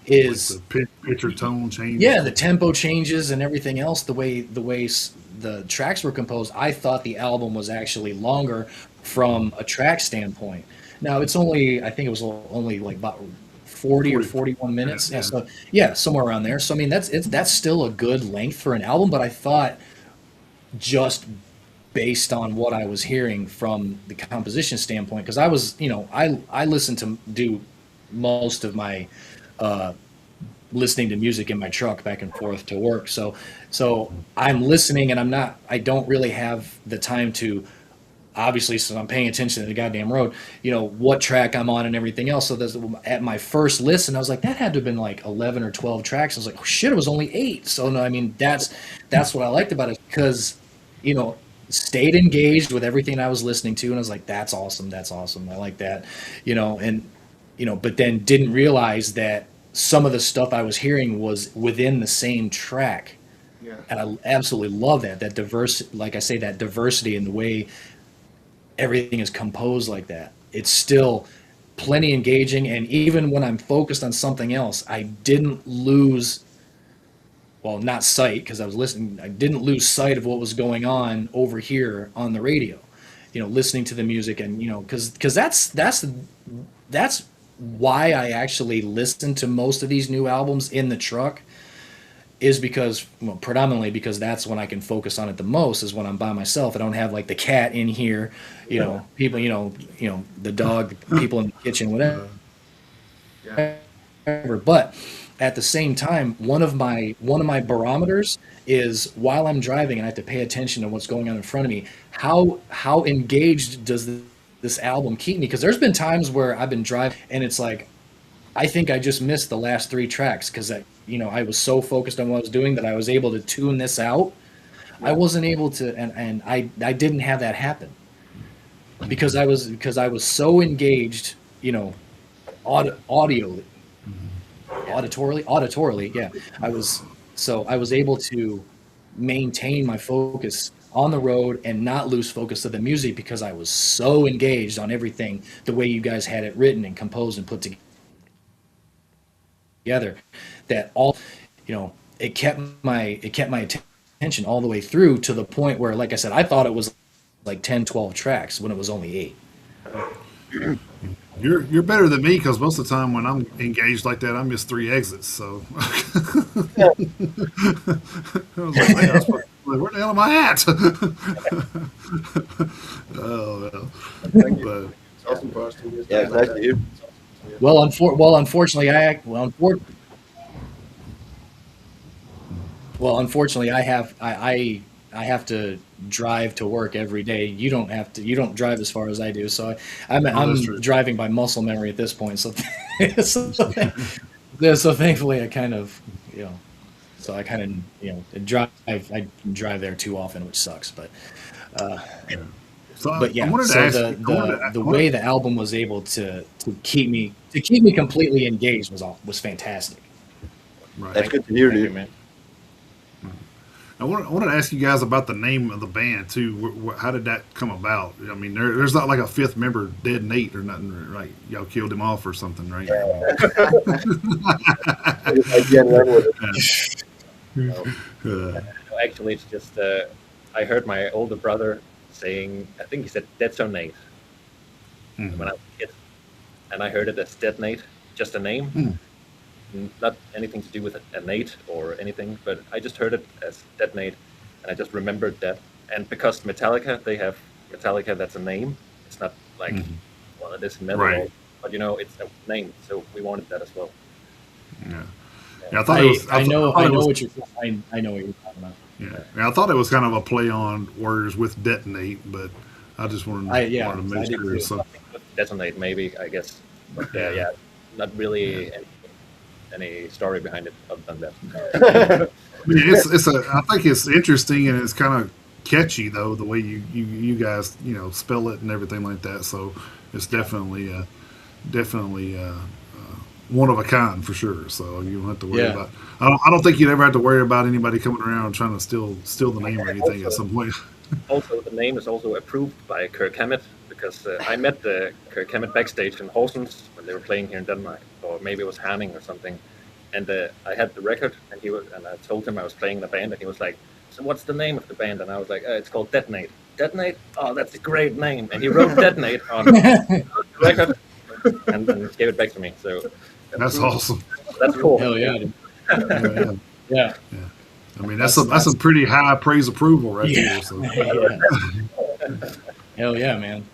is like the pitch or tone change. Yeah, the tempo changes and everything else. The way the tracks were composed, I thought the album was actually longer from a track standpoint. Now it's only, I think it was only like about 40 or 41 minutes. Yeah. So yeah, somewhere around there. So I mean, that's still a good length for an album. But I thought, just based on what I was hearing from the composition standpoint, because I was, I listened to do most of my listening to music in my truck back and forth to work. So I'm listening, and I don't really have the time to, obviously, so I'm paying attention to the goddamn road, what track I'm on and everything else. So at my first listen, I was like, that had to have been like 11 or 12 tracks. I was like, oh shit, it was only 8. So no, I mean, that's what I liked about it, because, stayed engaged with everything I was listening to. And I was like, that's awesome. I like that, but then didn't realize that some of the stuff I was hearing was within the same track. Yeah. And I absolutely love that like I say, that diversity in the way everything is composed like that. It's still plenty engaging. And even when I'm focused on something else, I didn't lose well, not sight, because I was listening. I didn't lose sight of what was going on over here on the radio. Listening to the music, and because that's why I actually listen to most of these new albums in the truck, is because, well, predominantly because that's when I can focus on it the most, is when I'm by myself. I don't have like the cat in here, people, the dog, people in the kitchen, whatever. Yeah. But at the same time, one of my barometers is, while I'm driving and I have to pay attention to what's going on in front of me, how engaged does this album keep me? Because there's been times where I've been driving and it's like, I think I just missed the last 3 tracks because I was so focused on what I was doing that I was able to tune this out. I wasn't able to, and I didn't have that happen because I was so engaged, audio auditorily, yeah. I was able to maintain my focus on the road and not lose focus of the music because I was so engaged on everything the way you guys had it written and composed and put together, that all, it kept my attention all the way through, to the point where, like I said, I thought it was like 10-12 tracks when it was only 8. You're better than me, because most of the time when I'm engaged like that, I miss 3 exits. So I was like, man, where the hell am I at? Oh well. Thank you. But It's awesome for us to hear Yeah, stuff like nice to that. hear. It's awesome to hear. Unfortunately, I have to drive to work every day. You don't drive as far as I do, so I'm that's true. driving by muscle memory at this point. So so thankfully I kind of, so I kind of, drive. I drive there too often, which sucks. But so but yeah, I wanted to so ask the way the album was able to keep me completely engaged was fantastic. right. That's good to hear, Thank you, dude. man. I wanted to ask you guys about the name of the band too. How did that come about? I mean, there's not like a 5th member, Deadnate, or nothing, right? Y'all killed him off or something, right? Again, run with it. No, Uh, no, actually, it's just I heard my older brother saying, I think he said Detonate when I was a kid, and I heard it as Deadnate, just a name. Not anything to do with a Nate or anything, but I just heard it as Deadnate, and I just remembered that. And because Metallica, they have Metallica, that's a name. It's not like, well, it is metal, Right. but it's a name, so we wanted that as well. yeah. Yeah, I thought it was. I know thought it was- what you're talking about. Yeah, I thought it was kind of a play on words with detonate, but I just wanted to, I make did sure. too. So, Detonate, maybe, I guess. But yeah, not really any story behind it other than that. I mean, I think it's interesting, and it's kind of catchy though, the way you guys spell it and everything like that. So it's definitely one of a kind for sure. So you don't have to worry Yeah. about. I don't think you'd ever have to worry about anybody coming around and trying to steal the name or anything at some point. Also, the name is also approved by Kirk Hammett, because I met Kirk Hammett backstage in Horsens when they were playing here in Denmark, or maybe it was Herning or something. And I had the record, and I told him I was playing in a band, and he was like, "So what's the name of the band?" And I was like, "It's called Deadnate." Deadnate? Oh, that's a great name. And he wrote Deadnate on the record and gave it back to me. So That's awesome. that's cool. Hell yeah, dude. Yeah. Yeah. I mean, that's some pretty high praise approval right Yeah. there. So. Hell yeah, man.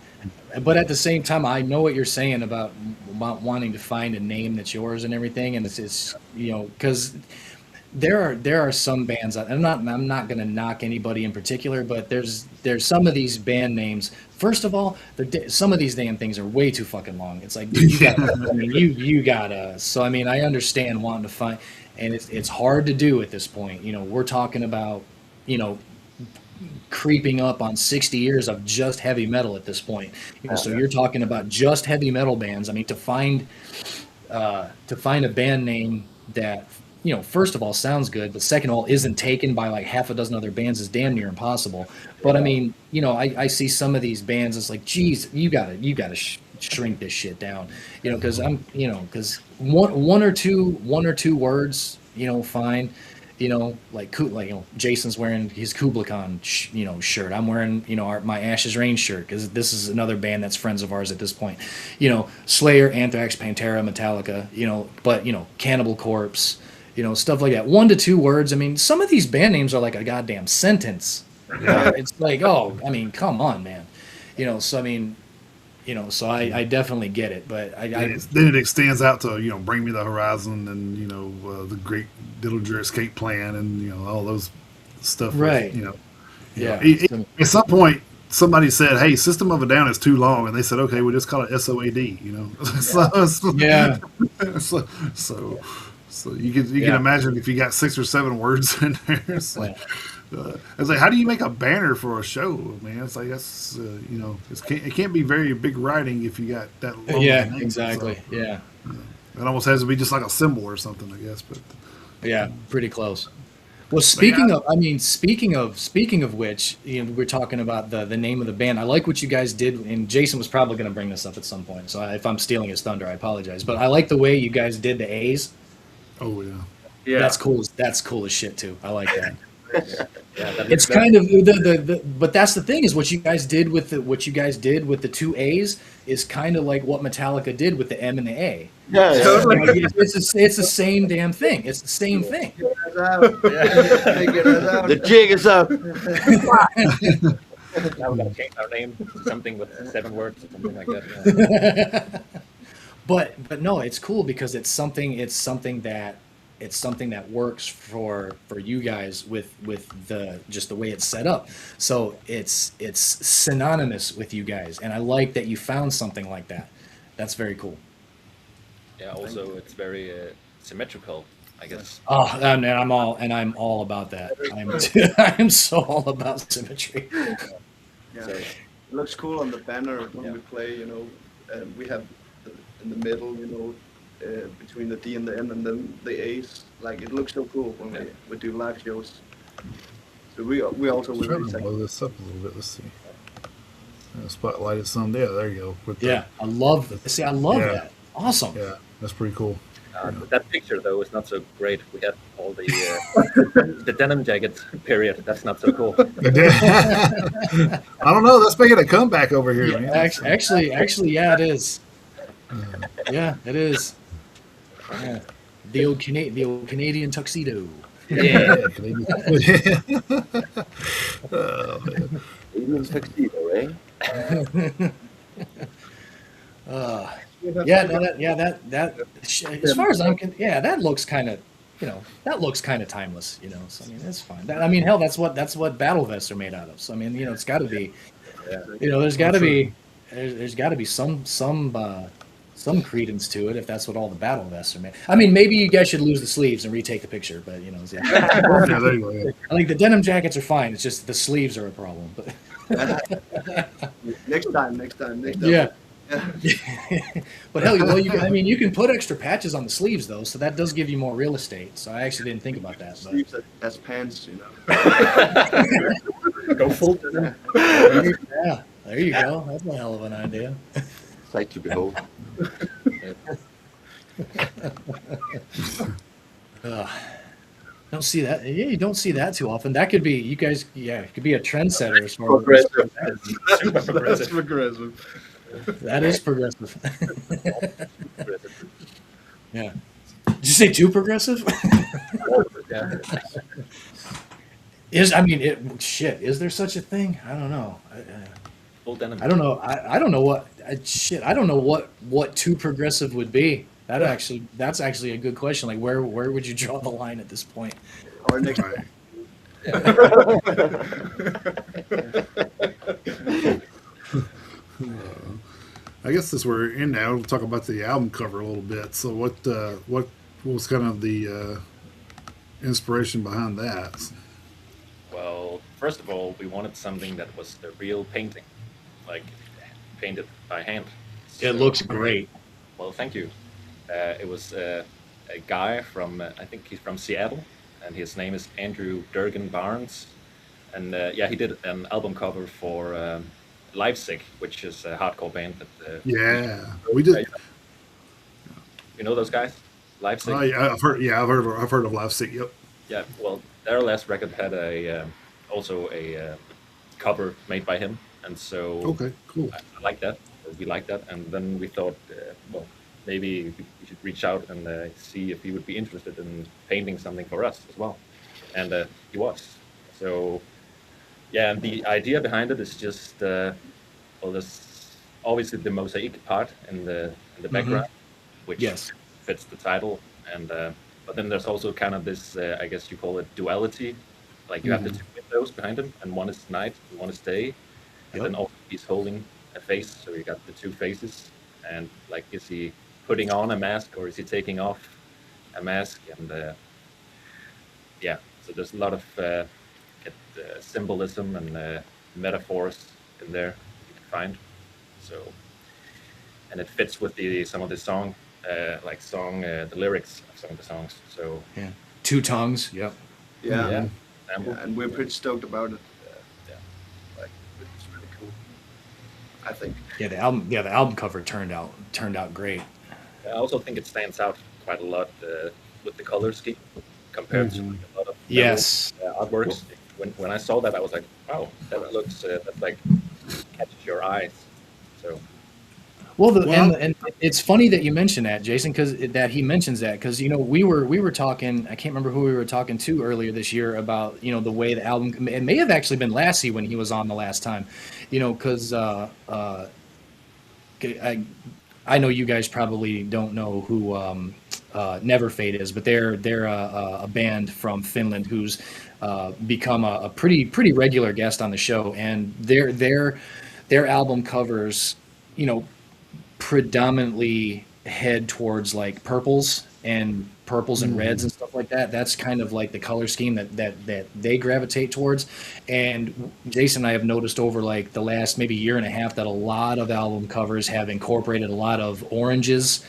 But at the same time, I know what you're saying about wanting to find a name that's yours and everything, and it's because there are some bands. I'm not going to knock anybody in particular, but there's some of these band names. First of all, some of these damn things are way too fucking long. It's like, dude, you gotta. I mean, you gotta. So I mean, I understand wanting to find, and it's hard to do at this point. We're talking about creeping up on 60 years of just heavy metal at this point. So you're talking about just heavy metal bands. I mean, to find a band name that first of all sounds good, but second of all isn't taken by like half a dozen other bands is damn near impossible. But I mean, I see some of these bands. It's like, geez, you gotta shrink this shit down. Because because one or two words, fine. like Jason's wearing his Kubla Khan, shirt. I'm wearing, my Ashes Reign shirt because this is another band that's friends of ours at this point. Slayer, Anthrax, Pantera, Metallica, but Cannibal Corpse, stuff like that. 1 to 2 words. I mean, some of these band names are like a goddamn sentence. It's like, oh, I mean, come on, man. So I mean, so I definitely get it, but then it extends out to Bring Me the Horizon and the Great Dillinger Escape Plan and all those stuff. Right. Yeah. At some point, somebody said, "Hey, System of a Down is too long," and they said, "Okay, we'll just call it SOAD." Yeah. So you can imagine if you got 6 or 7 words in there. It's like how do you make a banner for a show, man? It's like that's it can't be very big writing if you got that long. Yeah, exactly. So, yeah. It almost has to be just like a symbol or something, I guess. But yeah, pretty close. Well, speaking of which, we're talking about the name of the band. I like what you guys did, and Jason was probably going to bring this up at some point. So if I'm stealing his thunder, I apologize. But I like the way you guys did the A's. Oh yeah. Yeah. That's cool. That's cool as shit too. I like that. It's kind of but that's the thing is what you guys did with the 2 A's is kind of like what Metallica did with the M and the A. Yeah, It's the same damn thing. It's the same thing. The jig is up. Now we gotta change our name to something with 7 words or something like that. Yeah. But no, it's cool because it's something that works for you guys with the way it's set up. So it's synonymous with you guys, and I like that you found something like that. That's very cool. Yeah. Also, it's very symmetrical, I guess. Oh, and I'm all about that. I'm so all about symmetry. Yeah, it looks cool on the banner when we play. We have in the middle, between the D and the N, and then the A's. Like it looks so cool when we do live shows. So we also will trying to blow this up a little bit. Let's see. Spotlight it some. Yeah, there you go. I love that. Awesome. Yeah, that's pretty cool. That picture though is not so great. We had all the the denim jacket period. That's not so cool. I don't know. Let's make it a comeback over here, man. Actually, yeah, it is. Yeah, it is. Yeah. The old Canadian tuxedo. Yeah. Oh, man. Even tuxedo, eh? That as far as I'm concerned, that looks kind of timeless, So I mean, that's fine. Hell, that's what battle vests are made out of. So I mean, it's got to be, there's got to be some credence to it if that's what all the battle vests are made. I mean, maybe you guys should lose the sleeves and retake the picture, but Yeah, there you go. Yeah. I think the denim jackets are fine. It's just the sleeves are a problem. But next time. Yeah. But hell, you can put extra patches on the sleeves though, so that does give you more real estate. So I actually didn't think about that. Sleeves as pants, Go full denim. Yeah, there you go. That's a hell of an idea. Sight to behold. Don't see that. Yeah, you don't see that too often. That could be you guys. Yeah, it could be a trendsetter as far Progressive. Super progressive. That's progressive. That is progressive. Yeah. Did you say too progressive? Yeah. Is there such a thing? I don't know. Full denim. I don't know. I don't know what. I don't know what too progressive would be. That's actually a good question. Like where would you draw the line at this point? Or next. I guess since we're in now, we'll talk about the album cover a little bit. So what was kind of the inspiration behind that? Well, first of all, we wanted something that was the real painting, like painted by hand. It looks great. Well, thank you. It was a guy from, I think he's from Seattle, and his name is Andrew Durgan Barnes. And he did an album cover for Livesick, which is a hardcore band. We did. You know those guys? Livesick? I've heard of Livesick. Yep. Yeah, well, their last record had also a cover made by him, and so Okay, cool. I like that, or we like that, and then we thought, well, maybe we should reach out and see if he would be interested in painting something for us as well, and he was. So yeah, and the idea behind it is just well, there's obviously the mosaic part in the Hmm. background, which Yes. fits the title, and but then there's also kind of this, I guess you call it duality, like you have the two windows behind him, and one is night and one is day, and Yep. then also he's holding a face, so you got the two faces, and like is he putting on a mask or is he taking off a mask, and yeah, so there's a lot of symbolism and metaphors in there you can find. So, and it fits with the some of the song, the lyrics of some of the songs. So Yeah. Two tongues. Yep. Yeah, yeah, yeah, and we're pretty stoked about it. yeah. Like it's really cool, I think. Yeah. The album cover turned out great. I also think it stands out quite a lot with the color scheme compared to like, a lot of metal Yes. artworks. When I saw that, I was like, wow, that looks that like catches your eyes. So Well, Well, and it's funny that you mention that, Jason, because that he mentions that because we were talking. I can't remember who we were talking to earlier this year about the way the album. It may have actually been Lassie when he was on the last time, because I I know you guys probably don't know who Never Fade is, but they're a band from Finland who's become a pretty regular guest on the show, and their album covers, you know, predominantly head towards like purples and reds and stuff like that. That's kind of like the color scheme that they gravitate towards. And Jason and I have noticed over like the last maybe year and a half that a lot of album covers have incorporated a lot of oranges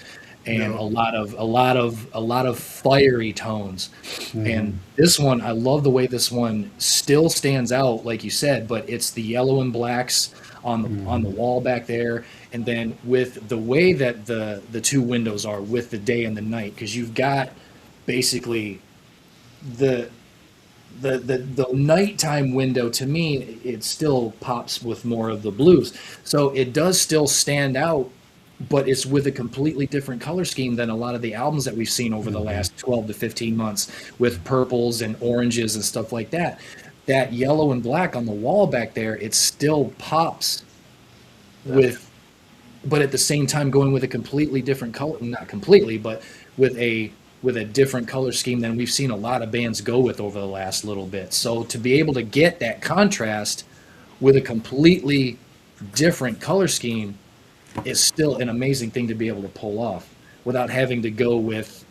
and yeah. a lot of fiery tones. And this one, I love the way this one still stands out, like you said, but it's the yellow and blacks on the wall back there, and then with the way that the two windows are with the day and the night, because you've got basically the the nighttime window. To me, it still pops with more of the blues, so it does still stand out, but it's with a completely different color scheme than a lot of the albums that we've seen over the last 12 to 15 months with purples and oranges and stuff like that. That yellow and black on the wall back there, it still pops with, but at the same time going with a completely different color, not completely, but with a different color scheme than we've seen a lot of bands go with over the last little bit. So to be able to get that contrast with a completely different color scheme is still an amazing thing to be able to pull off without having to go with,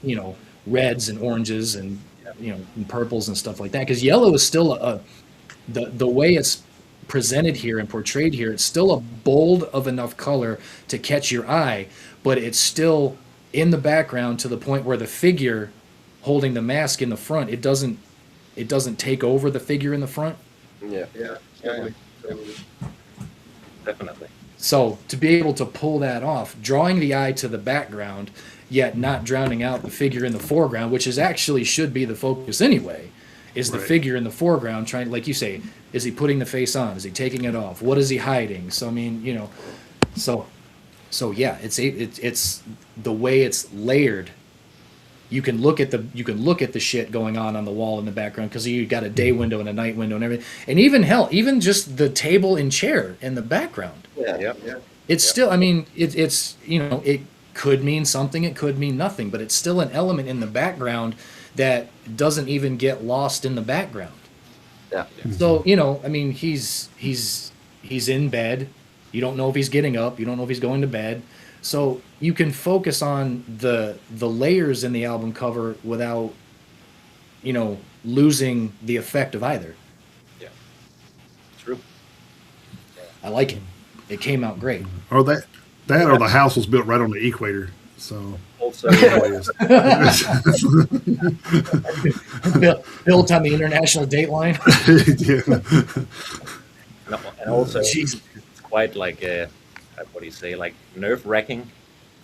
reds and oranges and, and purples and stuff like that. Because yellow is still the way it's presented here and portrayed here, it's still a bold of enough color to catch your eye, but it's still in the background to the point where the figure holding the mask in the front, it doesn't take over the figure in the front. Yeah. Yeah, totally, totally. definitely. So to be able to pull that off, drawing the eye to the background, yet not drowning out the figure in the foreground, which is actually should be the focus anyway, is the Right. figure in the foreground trying, like you say, is he putting the face on? Is he taking it off? What is he hiding? So I mean, so yeah, it's the way it's layered. You can look at the shit going on the wall in the background because you got a day window and a night window and everything, and even just the table and chair in the background. Yeah. Yep. Yeah, It's still, I mean, it's it could mean something, it could mean nothing, but it's still an element in the background that doesn't even get lost in the background. Yeah. So I mean, he's in bed. You don't know if he's getting up. You don't know if he's going to bed. So you can focus on the layers in the album cover without losing the effect of either. Yeah. True. I like it. It came out great. Or that or the house was built right on the equator. So Also, Built on the international date line. and also Jeez. it's quite like what do you say, like nerve-wracking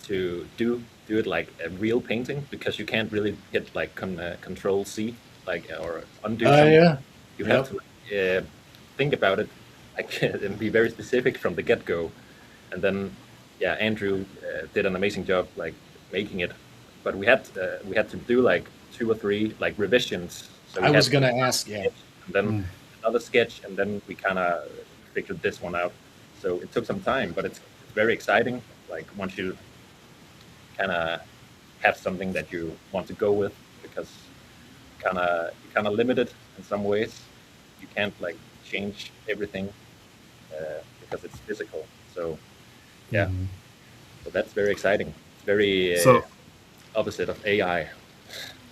to do it like a real painting, because you can't really hit like Control C like or undo something, Yeah. you have to think about it like and be very specific from the get-go. And then yeah, Andrew did an amazing job like making it, but we had to do like 2 or 3 like revisions. So we I was had gonna ask. Yeah. and then another sketch, and then we kind of figured this one out. So it took some time, but it's very exciting. Like once you kind of have something that you want to go with, because you kind of limited in some ways. You can't like change everything because it's physical. So yeah, so that's very exciting. It's very So opposite of AI.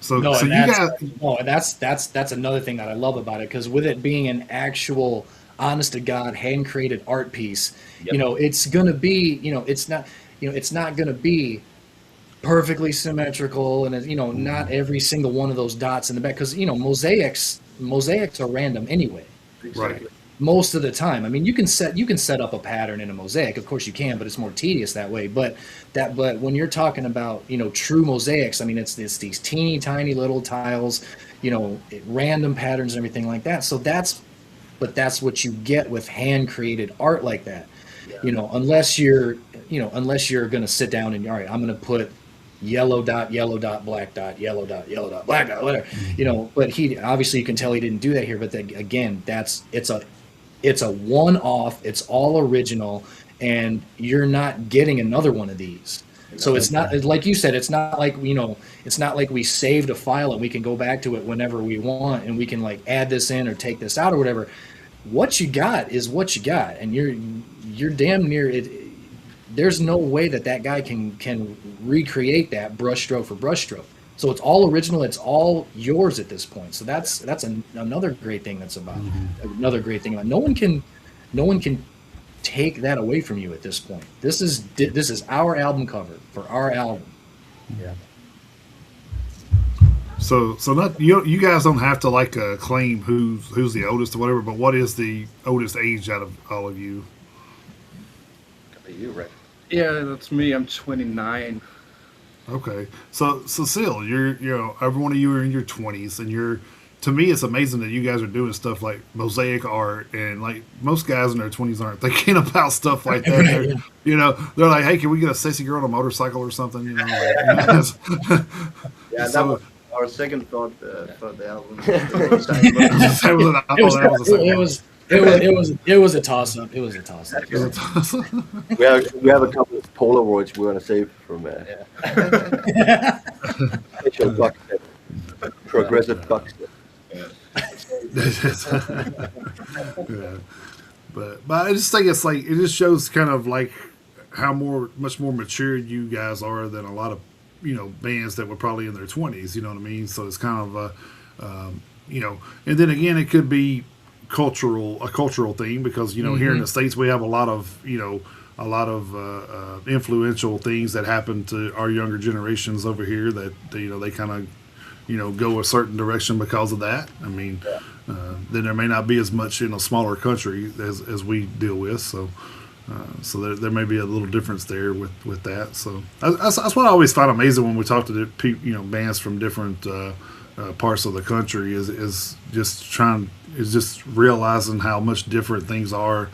so No, so and you that's guys. no, and that's another thing that I love about it, because with it being an actual, honest to God, hand created art piece, Yep. it's gonna be, it's not gonna be perfectly symmetrical, and not every single one of those dots in the back, because mosaics are random anyway. Exactly. Most of the time. I mean, you can set up a pattern in a mosaic, of course you can, but it's more tedious that way. But when you're talking about true mosaics, I mean, it's these teeny tiny little tiles, random patterns and everything like that. So that's what you get with hand created art like that. Unless you're going to sit down and, all right, I'm going to put yellow dot, black dot, yellow dot, black dot, whatever. But he obviously, you can tell he didn't do that here. But then, again, it's a one-off. It's all original, and you're not getting another one of these. So it's not like you said. It's not like it's not like we saved a file and we can go back to it whenever we want, and we can like add this in or take this out or whatever. What you got is what you got, and you're damn near it. There's no way that guy can recreate that brushstroke for brushstroke. So it's all original. It's all yours at this point. So that's another great thing another great thing about no one can take that away from you at this point. This is our album cover for our album. Yeah. So not you guys don't have to like claim who's the oldest or whatever, but what is the oldest age out of all of you? You right. Yeah, that's me. I'm 29. Okay, so Sil, every one of you are in your 20s, and to me, it's amazing that you guys are doing stuff like mosaic art, and like most guys in their 20s aren't thinking about stuff like that. Right. They're like, hey, can we get a sexy girl on a motorcycle or something? Yeah, that So- was our second thought for the album. That was an apple, that was a second one. It was a toss up. It was a toss up. We have a couple of Polaroids we want to save from special buck set, progressive buck set. Yeah. But I just think it's like it just shows kind of like how much more mature you guys are than a lot of bands that were probably in their 20s. You know what I mean? So it's kind of and then again, it could be a cultural thing, because here in the States we have a lot of influential things that happen to our younger generations over here that they kind of go a certain direction because of that. I mean, then there may not be as much in a smaller country as we deal with. So there may be a little difference there with that. So that's what I always find amazing when we talk to the bands from different parts of the country is just realizing how much different things are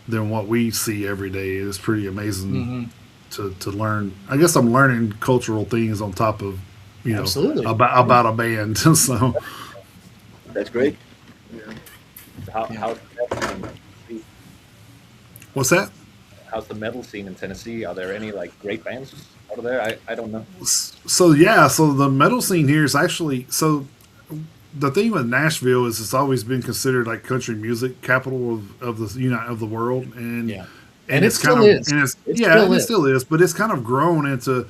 than what we see every day. It's pretty amazing to learn. I guess I'm learning cultural things on top of Absolutely. about a band. So That's great. How's what's that? the metal scene in Tennessee? Are there any like great bands out of there? I don't know. So the metal scene here is actually the thing with Nashville is it's always been considered like country music capital of the world, and Yeah. and it it's still kind of is. and it's It yeah still and it is. still is, but it's kind of grown into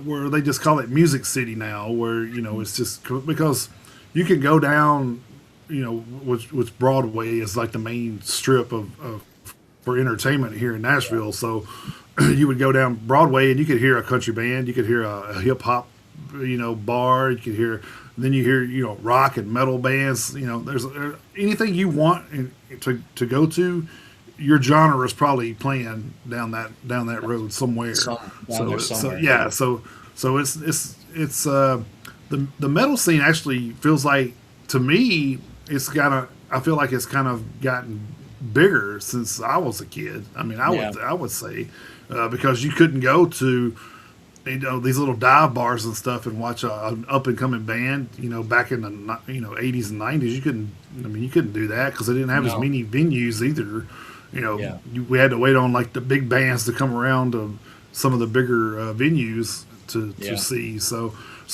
where they just call it Music City now, where it's just because you can go down which Broadway is like the main strip of for entertainment here in Nashville. So you would go down Broadway and you could hear a country band, you could hear a hip hop, bar, you could hear, then you hear, rock and metal bands. There's anything you want to go to. Your genre is probably playing down that road somewhere. Somewhere. So it's the metal scene actually feels like to me, it's kind of. I feel like it's kind of gotten bigger since I was a kid. I mean, Yeah. I would say because you couldn't go to these little dive bars and stuff and watch an up and coming band. Back in the 80s and 90s, you couldn't. I mean, you couldn't do that because they didn't have as No. many venues either. Yeah. We had to wait on like the big bands to come around to some of the bigger venues to Yeah. see. So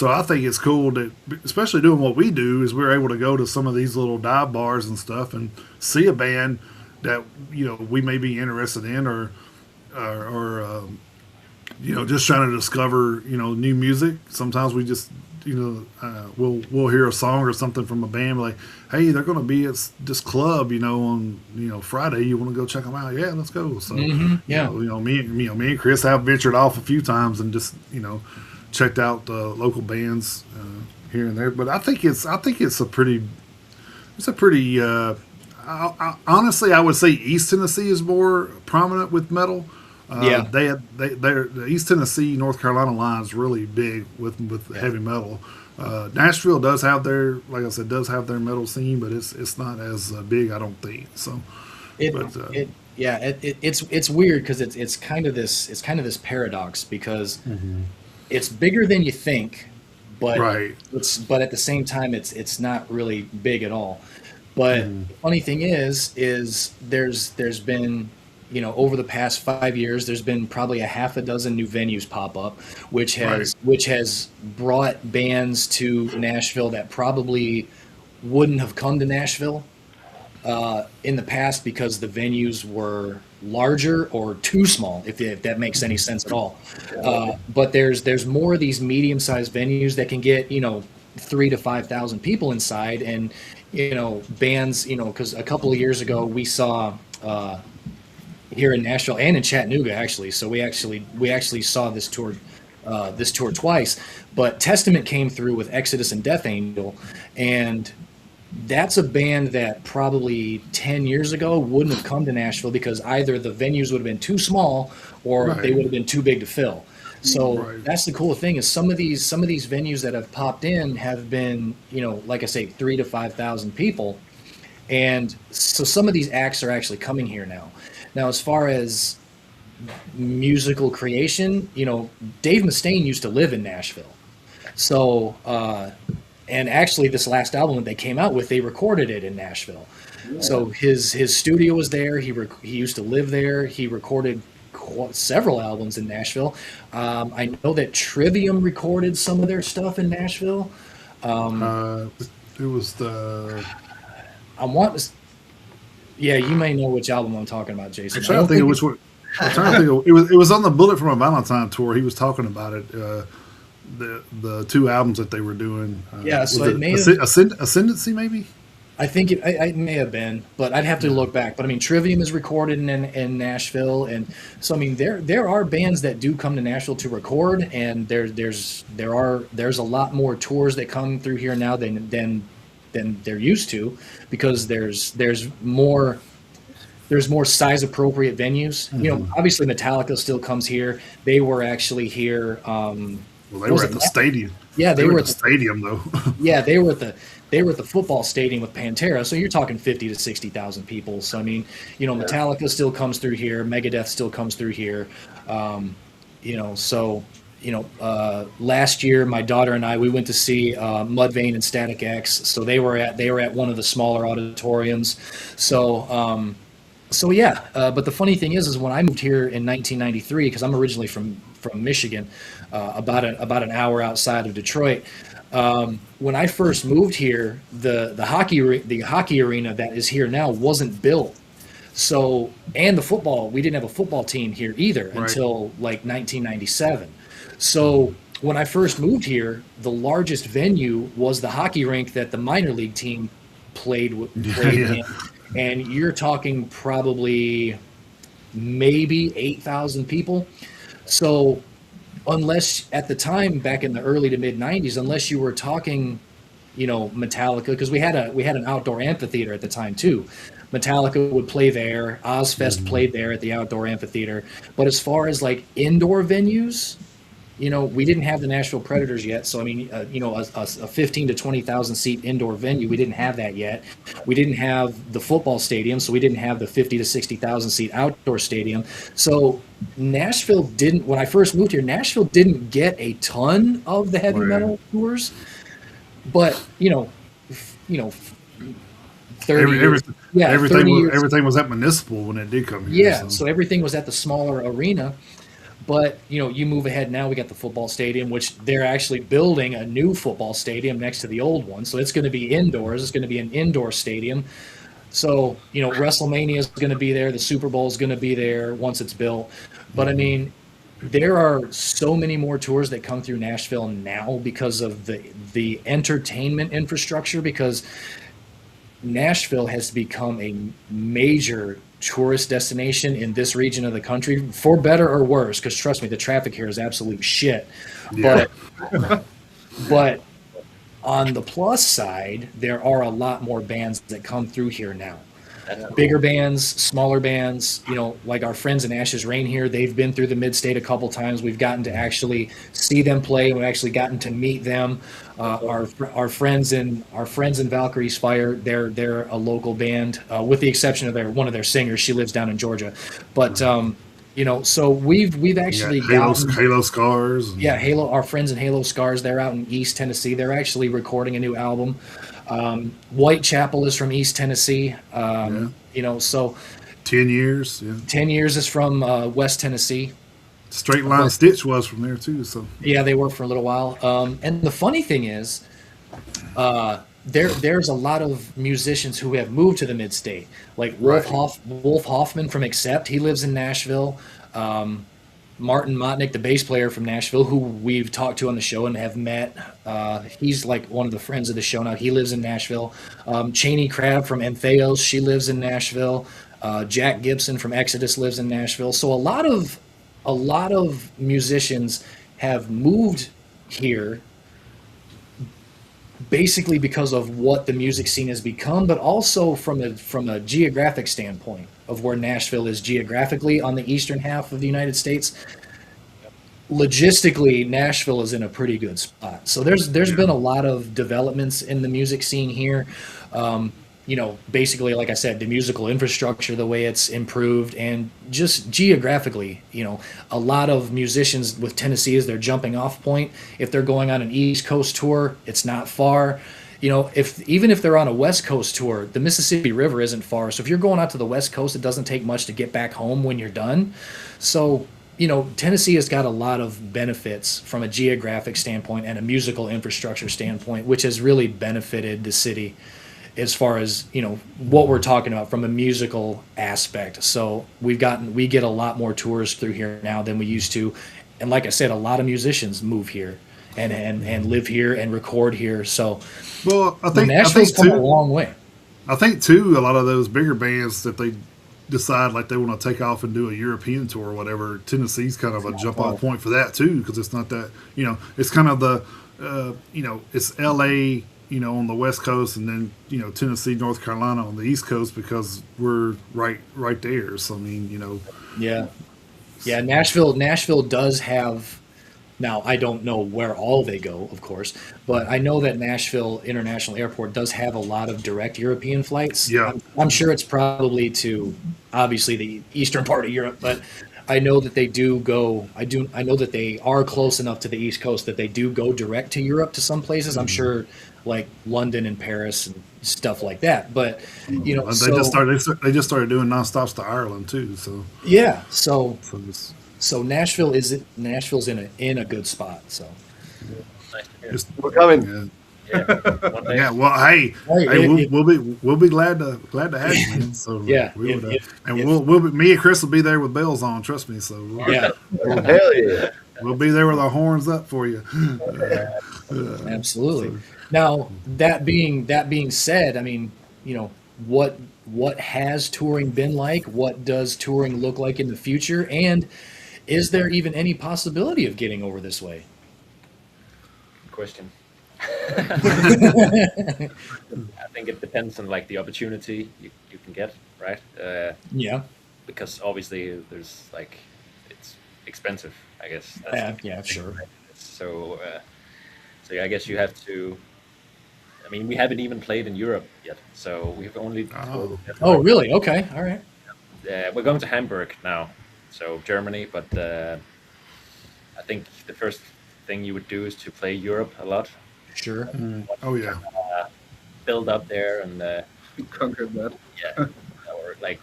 I think it's cool that, especially doing what we do, is we're able to go to some of these little dive bars and stuff and see a band that we may be interested in, or just trying to discover new music. Sometimes we just we'll hear a song or something from a band like, hey, they're going to be at this club on Friday. You want to go check them out? Yeah, let's go. So Yeah. me and Chris have ventured off a few times and just checked out local bands here and there. But I think it's a pretty honestly, I would say East Tennessee is more prominent with metal. Yeah. The East Tennessee North Carolina line is really big with heavy metal. Nashville does have their, like I said, metal scene, but it's not as big, I don't think. So, it's weird because it's kind of this paradox because it's bigger than you think, but right. but at the same time it's not really big at all. But the funny thing is there's been over the past 5 years, there's been probably a half a dozen new venues pop up, which has brought bands to Nashville that probably wouldn't have come to Nashville in the past because the venues were larger or too small, if that makes any sense at all. But there's more of these medium-sized venues that can get 3,000 to 5,000 people inside, and bands, because a couple of years ago we saw. Here in Nashville and in Chattanooga, actually. So we actually saw this tour twice. But Testament came through with Exodus and Death Angel, and that's a band that probably 10 years ago wouldn't have come to Nashville because either the venues would have been too small or they would have been too big to fill. So that's the cool thing is some of these venues that have popped in have been, like I say, 3,000 to 5,000 people, and so some of these acts are actually coming here now. Now, as far as musical creation, Dave Mustaine used to live in Nashville. So, and actually this last album that they came out with, they recorded it in Nashville. Yeah. So his studio was there. He used to live there. He recorded several albums in Nashville. I know that Trivium recorded some of their stuff in Nashville. It was the... Yeah, you may know which album I'm talking about, Jason. I'm trying to think of which one. It was on the Bullet from a Valentine tour. He was talking about it. The two albums that they were doing. So it may have Ascendancy, maybe. I think it may have been, but I'd have to look back. But I mean, Trivium is recorded in Nashville, and so I mean, there are bands that do come to Nashville to record, and there's a lot more tours that come through here now than they're used to, because there's more size appropriate venues. Obviously Metallica still comes here. They were actually here. They were at the stadium. Yeah, they were at the stadium though. Yeah, they were at the football stadium with Pantera. So you're talking 50 to 60,000 people. So I mean, Metallica still comes through here. Megadeth still comes through here. Last year, my daughter and I, we went to see Mudvayne and Static X. So they were at one of the smaller auditoriums. But the funny thing is when I moved here in 1993, because I'm originally from Michigan, about an hour outside of Detroit. When I first moved here, the hockey arena that is here now wasn't built. So, and we didn't have a football team here either until like 1997. So when I first moved here, the largest venue was the hockey rink that the minor league team played in. And you're talking probably maybe 8,000 people. So unless at the time, back in the early to mid 90s, unless you were talking, Metallica, because we had an outdoor amphitheater at the time too. Metallica would play there. Ozfest played there at the outdoor amphitheater. But as far as like indoor venues, we didn't have the Nashville Predators yet. So, I mean, a 15 to 20,000 seat indoor venue, we didn't have that yet. We didn't have the football stadium, so we didn't have the 50 to 60,000 seat outdoor stadium. So Nashville didn't, when I first moved here, Nashville didn't get a ton of the heavy metal tours, but, 30 years. Yeah, everything was at Municipal when it did come here. Yeah, so everything was at the smaller arena. But, you move ahead now, we got the football stadium, which they're actually building a new football stadium next to the old one. So it's going to be indoors. It's going to be an indoor stadium. So, WrestleMania is going to be there. The Super Bowl is going to be there once it's built. But, I mean, there are so many more tours that come through Nashville now because of the entertainment infrastructure, because Nashville has become a major tourist destination in this region of the country, for better or worse, because trust me, the traffic here is absolute shit. Yeah. But on the plus side, there are a lot more bands that come through here now. Bigger bands, smaller bands, like our friends in Ashes Rain here, they've been through the Mid-State a couple times. We've gotten to actually see them play. We've actually gotten to meet them. Our friends in Valkyrie's Fire, they're a local band, with the exception of one of their singers. She lives down in Georgia, but so we've actually Halo Scars. Yeah, Halo. Our friends in Halo Scars, they're out in East Tennessee. They're actually recording a new album. Whitechapel is from East Tennessee. So 10 years. Yeah. 10 years is from West Tennessee. Straight Line Stitch was from there too. So yeah, they were for a little while. And the funny thing is, there's a lot of musicians who have moved to the Mid-State, like Wolf Hoffman from Accept. He lives in Nashville. Martin Motnick, the bass player from Nashville, who we've talked to on the show and have met. He's like one of the friends of the show now. He lives in Nashville. Cheney Crabb from Entheos, she lives in Nashville. Jack Gibson from Exodus lives in Nashville. So a lot of musicians have moved here basically because of what the music scene has become, but also from a geographic standpoint of where Nashville is geographically on the eastern half of the United States. Logistically, Nashville is in a pretty good spot. So there's been a lot of developments in the music scene here. Basically, like I said, the musical infrastructure, the way it's improved, and just geographically, a lot of musicians with Tennessee as their jumping off point. If they're going on an East Coast tour, it's not far. Even if they're on a West Coast tour, the Mississippi River isn't far. So if you're going out to the West Coast, it doesn't take much to get back home when you're done. So, Tennessee has got a lot of benefits from a geographic standpoint and a musical infrastructure standpoint, which has really benefited the city as far as, what we're talking about from a musical aspect. So we get a lot more tours through here now than we used to. And like I said, a lot of musicians move here and live here and record here. So I think Nashville's come a long way. I think too, a lot of those bigger bands that they decide like they want to take off and do a European tour or whatever, Tennessee's kind of a jump off point for that too, because it's not that, it's kind of the, it's LA, on the West Coast, and then, Tennessee, North Carolina on the East Coast, because we're right there. So, I mean, Yeah. Nashville does have, now I don't know where all they go, of course, but I know that Nashville International Airport does have a lot of direct European flights. Yeah. I'm sure it's probably to, obviously, the eastern part of Europe, but I know that they do go. I know that they are close enough to the East Coast that they do go direct to Europe to some places. I'm sure, like London and Paris and stuff like that. But they just started doing nonstops to Ireland too. So yeah, so Nashville's in a good spot. So we're coming. One day. Yeah, well, hey, we'll be glad to have you. Man. So yeah, me and Chris will be there with bells on. Trust me. So Hell yeah, we'll be there with our horns up for you. Absolutely. So, now that being said, I mean, what has touring been like? What does touring look like in the future? And is there even any possibility of getting over this way? Good question. I think it depends on like the opportunity you can get, right? Yeah. Because obviously there's like expensive. I guess. Yeah, sure. So, so I guess you have to. I mean, we haven't even played in Europe yet, so we've only toured Oh, in Oh, Denmark. really? Okay, all right. We're going to Hamburg now, so Germany. But I think the first thing you would do is to play Europe a lot. Sure. Once oh you yeah. kind of build up there and Conquer that. yeah, or like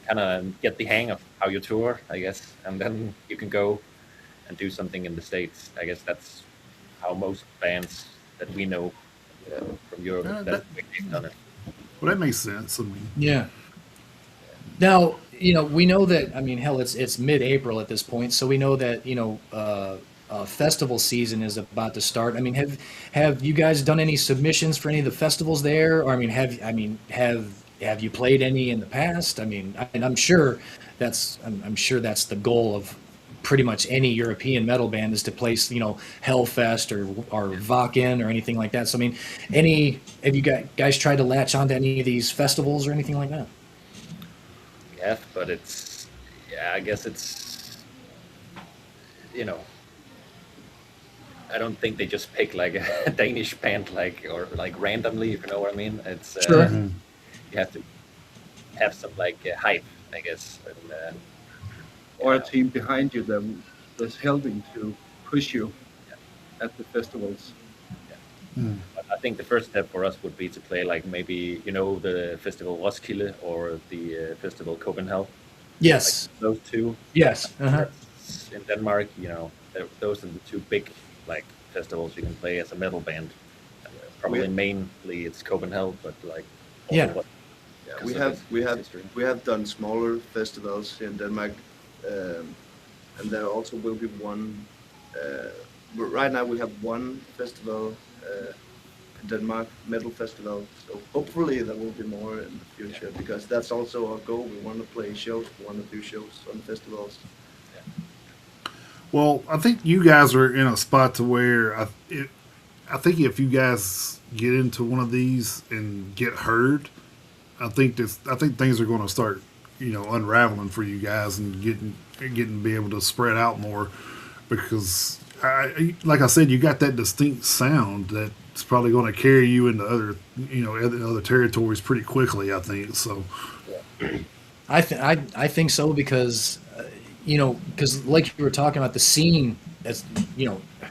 kind of get the hang of how you tour, I guess, and then you can go and do something in the States. I guess that's how most bands that we know from Europe that That, they've done it. well, that makes sense. I mean, Yeah. Now, we know that. I mean, hell, it's mid-April at this point, so we know that festival season is about to start. I mean, have you guys done any submissions for any of the festivals there? Or have you played any in the past? I mean, and I'm sure that's the goal of pretty much any European metal band is to place, Hellfest or Wacken or anything like that. So I mean, have you guys tried to latch onto any of these festivals or anything like that? We have, but it's yeah, I guess it's you know I don't think they just pick like a Danish band or like randomly, if you know what I mean. It's Sure. you have to have some like hype, I guess. And, Or a yeah, team behind you that's helping to push you yeah, at the festivals. yeah. But I think the first step for us would be to play like maybe the festival Roskilde or the festival Copenhagen, like Yes. those two. Yes. Uh-huh. That's in Denmark, those are the two big like festivals you can play as a metal band. Probably mainly it's Copenhagen, but like also Yeah. Yeah, because we of have its we have history. we have done smaller festivals in Denmark, and there also will be one. But right now we have one festival in Denmark, metal festival. So hopefully there will be more in the future because that's also our goal. We want to play shows. We want to do shows on festivals. well, I think you guys are in a spot to where I think if you guys get into one of these and get heard, I think things are going to start, unraveling for you guys and getting be able to spread out more because like I said, you got that distinct sound that's probably going to carry you into other territories pretty quickly. I think so. I think so because because like you were talking about the scene as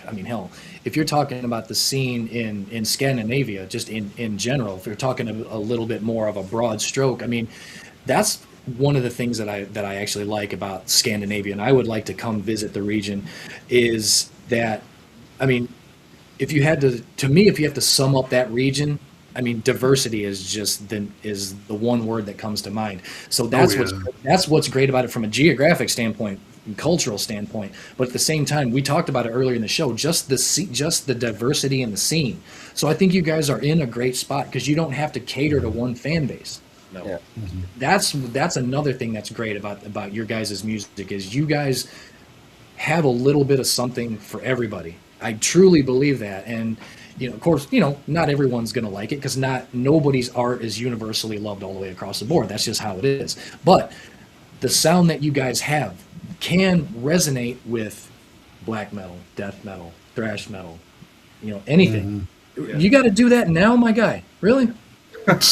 I mean, hell, if you're talking about the scene in Scandinavia, just in general, if you're talking a little bit more of a broad stroke, I mean, that's one of the things that I actually like about Scandinavia, and I would like to come visit the region, is that, I mean, if you have to sum up that region, I mean, diversity is the one word that comes to mind. So Oh that's yeah. what's great about it from a geographic standpoint and cultural standpoint. But at the same time, we talked about it earlier in the show, just the diversity in the scene. So I think you guys are in a great spot because you don't have to cater to one fan base. No. Yeah. That's another thing that's great about your guys' music is you guys have a little bit of something for everybody. I truly believe that, and of course, not everyone's going to like it because nobody's art is universally loved all the way across the board. That's just how it is. But the sound that you guys have can resonate with black metal, death metal, thrash metal, anything. Yeah. You got to do that now, my guy. Really? But,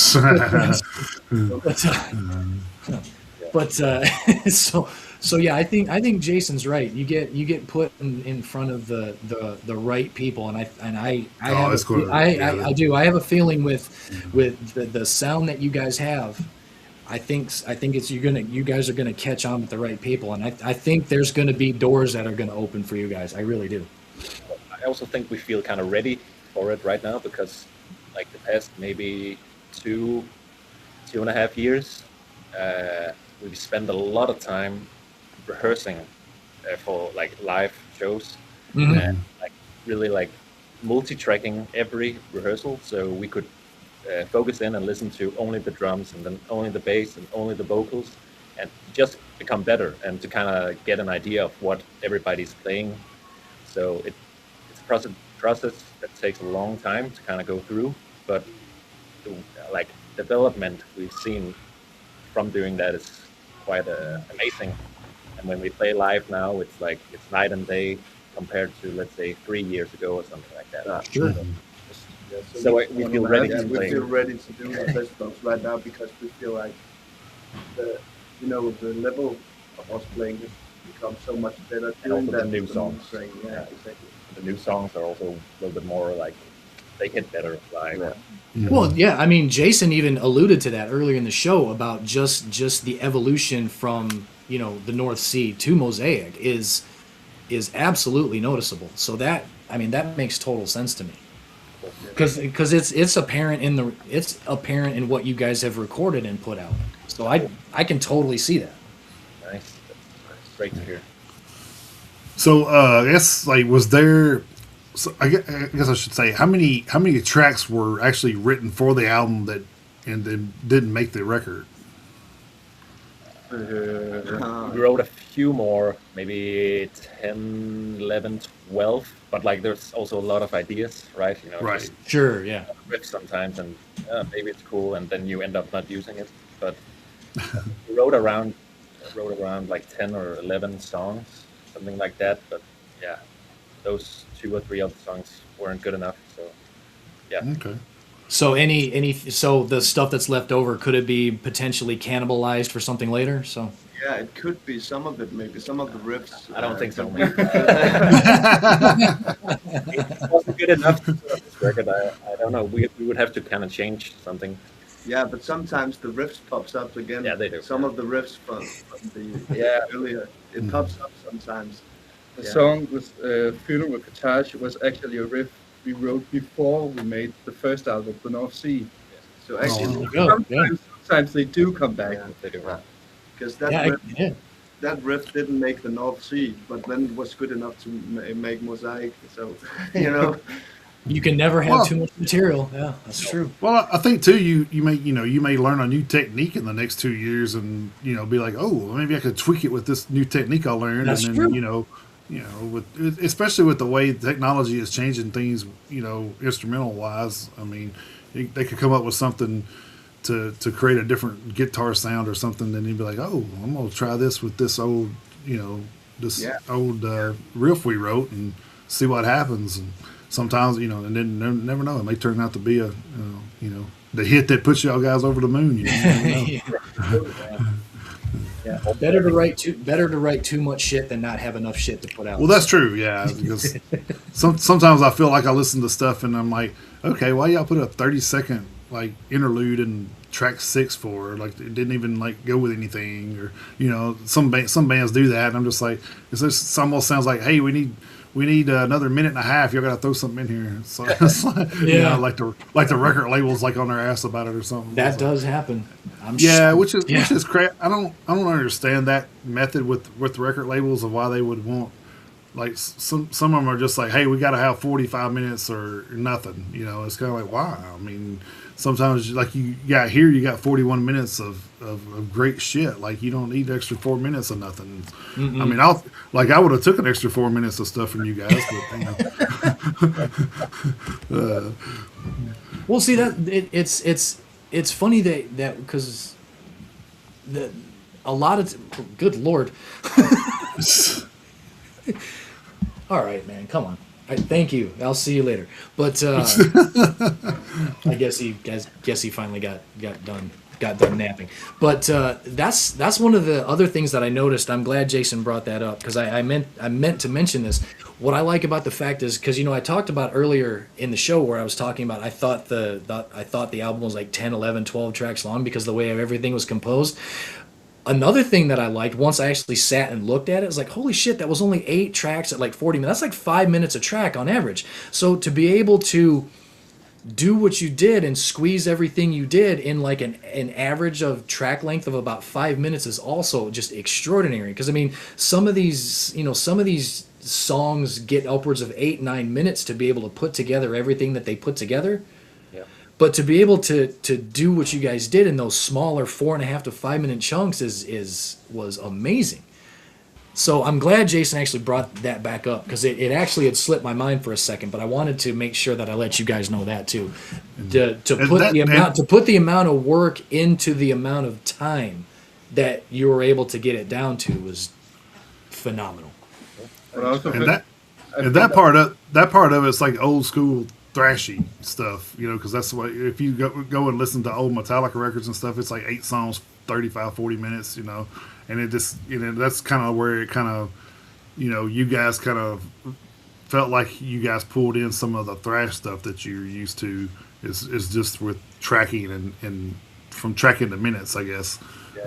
so yeah, I think Jason's right. You get put in front of the right people, and I Oh, have it's going to. I do. I have a feeling with the sound that you guys have. I think you guys are gonna catch on with the right people, and I think there's gonna be doors that are gonna open for you guys. I really do. I also think we feel kind of ready for it right now because, like the past maybe 2.5 years, we've spent a lot of time rehearsing for like live shows Mhm. and like really like multi-tracking every rehearsal, so we could focus in and listen to only the drums and then only the bass and only the vocals, and just become better and to kind of get an idea of what everybody's playing. So it's a process that takes a long time to kind of go through, but the like development we've seen from doing that is quite amazing. And And when we play live now, it's like it's night and day compared to, let's say, 3 years ago or something like that. Sure. Yeah, So we feel ready to we play. feel ready to do the festivals right now because we feel like the the level of us playing has become so much better And also during the that new songs. playing. Yeah, Yeah. exactly. The new songs are also a little bit more like they hit better live. Yeah. Well, yeah, I mean, Jason even alluded to that earlier in the show about just the evolution from the North Sea to Mosaic is absolutely noticeable. So that that makes total sense to me because it's apparent in what you guys have recorded and put out. So I can totally see that. Nice. That's great to hear. So I guess like was there? So I guess I should say how many tracks were actually written for the album that and then didn't make the record? We wrote a few more, maybe 10, 11, 12, but like there's also a lot of ideas, right? Right. Just Sure, yeah. riff sometimes, and maybe it's cool, and then you end up not using it. But we wrote around like 10 or 11 songs, something like that. But yeah, those 2 or 3 other songs weren't good enough. So yeah. Okay. So so the stuff that's left over, could it be potentially cannibalized for something later? So Yeah, it could be some of it, maybe some of the riffs. I don't think so. that It wasn't good enough to put on this record. I don't know. We would have to kind of change something. Yeah, but sometimes the riffs pops up again. Yeah, they do. Some of the riffs from the Yeah. earlier, it pops up sometimes. The Yeah. song with Funeral Cottage was actually a riff we wrote before we made the first album, The North Sea. So actually, Sometimes they do come back. Yeah. They do. because that yeah, riff, that riff didn't make the North Sea, but then it was good enough to make Mosaic. So you can never have Well- too much material. Yeah, that's true. Well, I think too you may learn a new technique in the next 2 years and be like, oh, maybe I could tweak it with this new technique I learned, That's and then true. with especially with the way technology is changing things, instrumental wise. I mean, they could come up with something to create a different guitar sound or something, then you'd be like, oh, I'm gonna try this with this old old riff we wrote and see what happens. And sometimes and then never know, it may turn out to be a the hit that puts y'all guys over the moon. You never know. Yeah, better to write too much shit than not have enough shit to put out. Well, that's true, yeah. Because sometimes I feel like I listen to stuff and I'm like, okay, why y'all put a 30-second like interlude in track 6 for? Like it didn't even like go with anything, or some bands do that, and I'm just like, it almost sounds like, hey, we need another minute and a half. Y'all got to throw something in here. So it's like, Yeah. like the record labels like on their ass about it or something. That So- does happen. Yeah, which is Yeah. crap. I don't understand that method with record labels of why they would want, like, some of them are just like, hey, we got to have 45 minutes or nothing. It's kind of like, why? I mean, sometimes like you got 41 minutes of great shit. Like you don't need extra 4 minutes of nothing. Mm-mm. I mean, I would have took an extra 4 minutes of stuff from you guys, but Well, see that it's funny that because a lot of good lord. All right, man, come on. Thank you. I'll see you later. But I guess he finally got done napping. But that's one of the other things that I noticed. I'm glad Jason brought that up because I meant to mention this. What I like about the fact is because I talked about earlier in the show where I was talking about I thought the album was like 10, 11, 12 tracks long because the way everything was composed. Another thing that I liked once I actually sat and looked at it was like, holy shit, that was only 8 tracks at like 40 minutes. That's like 5 minutes a track on average. So to be able to do what you did and squeeze everything you did in like an average of track length of about 5 minutes is also just extraordinary. Because I mean, some of these songs get upwards of 8-9 minutes to be able to put together everything that they put together. Yeah. But to be able to do what you guys did in those smaller 4.5 to 5 minute chunks was amazing. So I'm glad Jason actually brought that back up because it actually had slipped my mind for a second, but I wanted to make sure that I let you guys know that too. To put the amount of work into the amount of time that you were able to get it down to was phenomenal. But also, And that part of it's like old school thrashy stuff, because that's what, if you go and listen to old Metallica records and stuff, it's like 8 songs, 35, 40 minutes, and it just, that's kind of where it kind of, you guys kind of felt like you guys pulled in some of the thrash stuff that you're used to, is just with tracking and from tracking the minutes, I guess,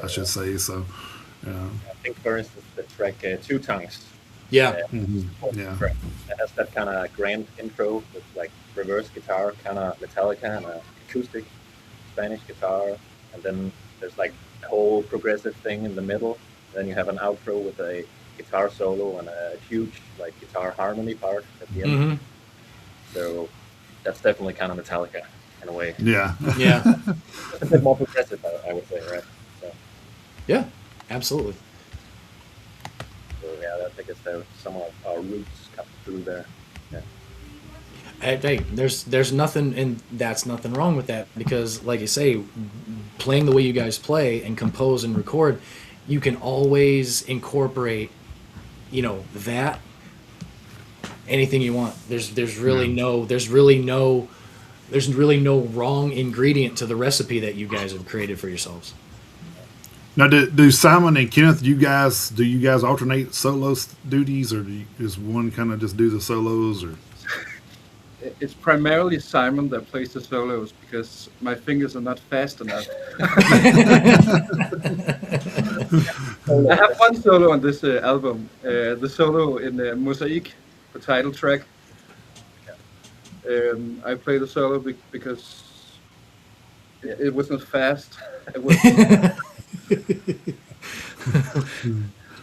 I should say. So I think, for instance, the track Two Tongues. Yeah. Yeah. It has that kind of grand intro with like reverse guitar, kind of Metallica, and a acoustic Spanish guitar, and then there's like a whole progressive thing in the middle. Then you have an outro with a guitar solo and a huge like guitar harmony part at the end. Mm-hmm. So that's definitely kind of Metallica in a way. Yeah. Yeah. It's a bit more progressive, I would say, right? So, Yeah. Absolutely. so yeah, I guess there some of our roots come through there. Yeah. Hey, there's nothing, and that's nothing wrong with that, because like you say, playing the way you guys play and compose and record, you can always incorporate, that anything you want. There's really no wrong ingredient to the recipe that you guys have created for yourselves. Now, do Simon and Kenneth, do you guys alternate solo duties, or does one kind of just do the solos, or? it's primarily Simon that plays the solos because my fingers are not fast enough. I have one solo on this album, the solo in Mosaic, the title track. I play the solo because it was not fast. It was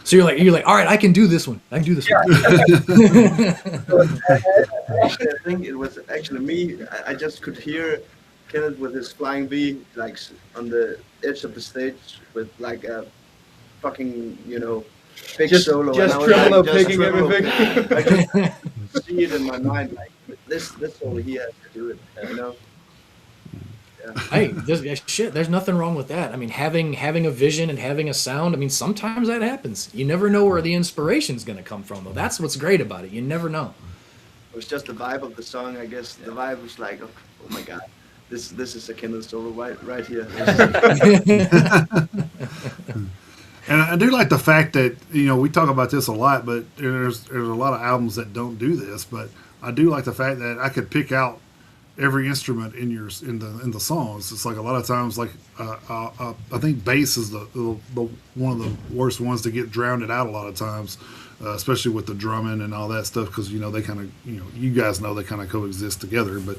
So you're like, all right, I can do this one. I can do this one. Actually, I think it was actually me. I just could hear Kenneth with his flying V, like on the edge of the stage with like a fucking, big solo. just and I was tremolo like, just picking tremolo everything. picking. I just see it in my mind, like this solo he has to do it, Yeah. Hey, there's nothing wrong with that. I mean, having a vision and having a sound, I mean, sometimes that happens. You never know where the inspiration's going to come from, though. That's what's great about it. You never know. It was just the vibe of the song, I guess. The vibe was like, oh my god, this is a Kenneth solo right here. And I do like the fact that, we talk about this a lot, but there's a lot of albums that don't do this, but I do like the fact that I could pick out every instrument in the songs. It's like a lot of times, like I think bass is the one of the worst ones to get drowned out a lot of times, especially with the drumming and all that stuff, because they kind of you guys know they kind of coexist together, but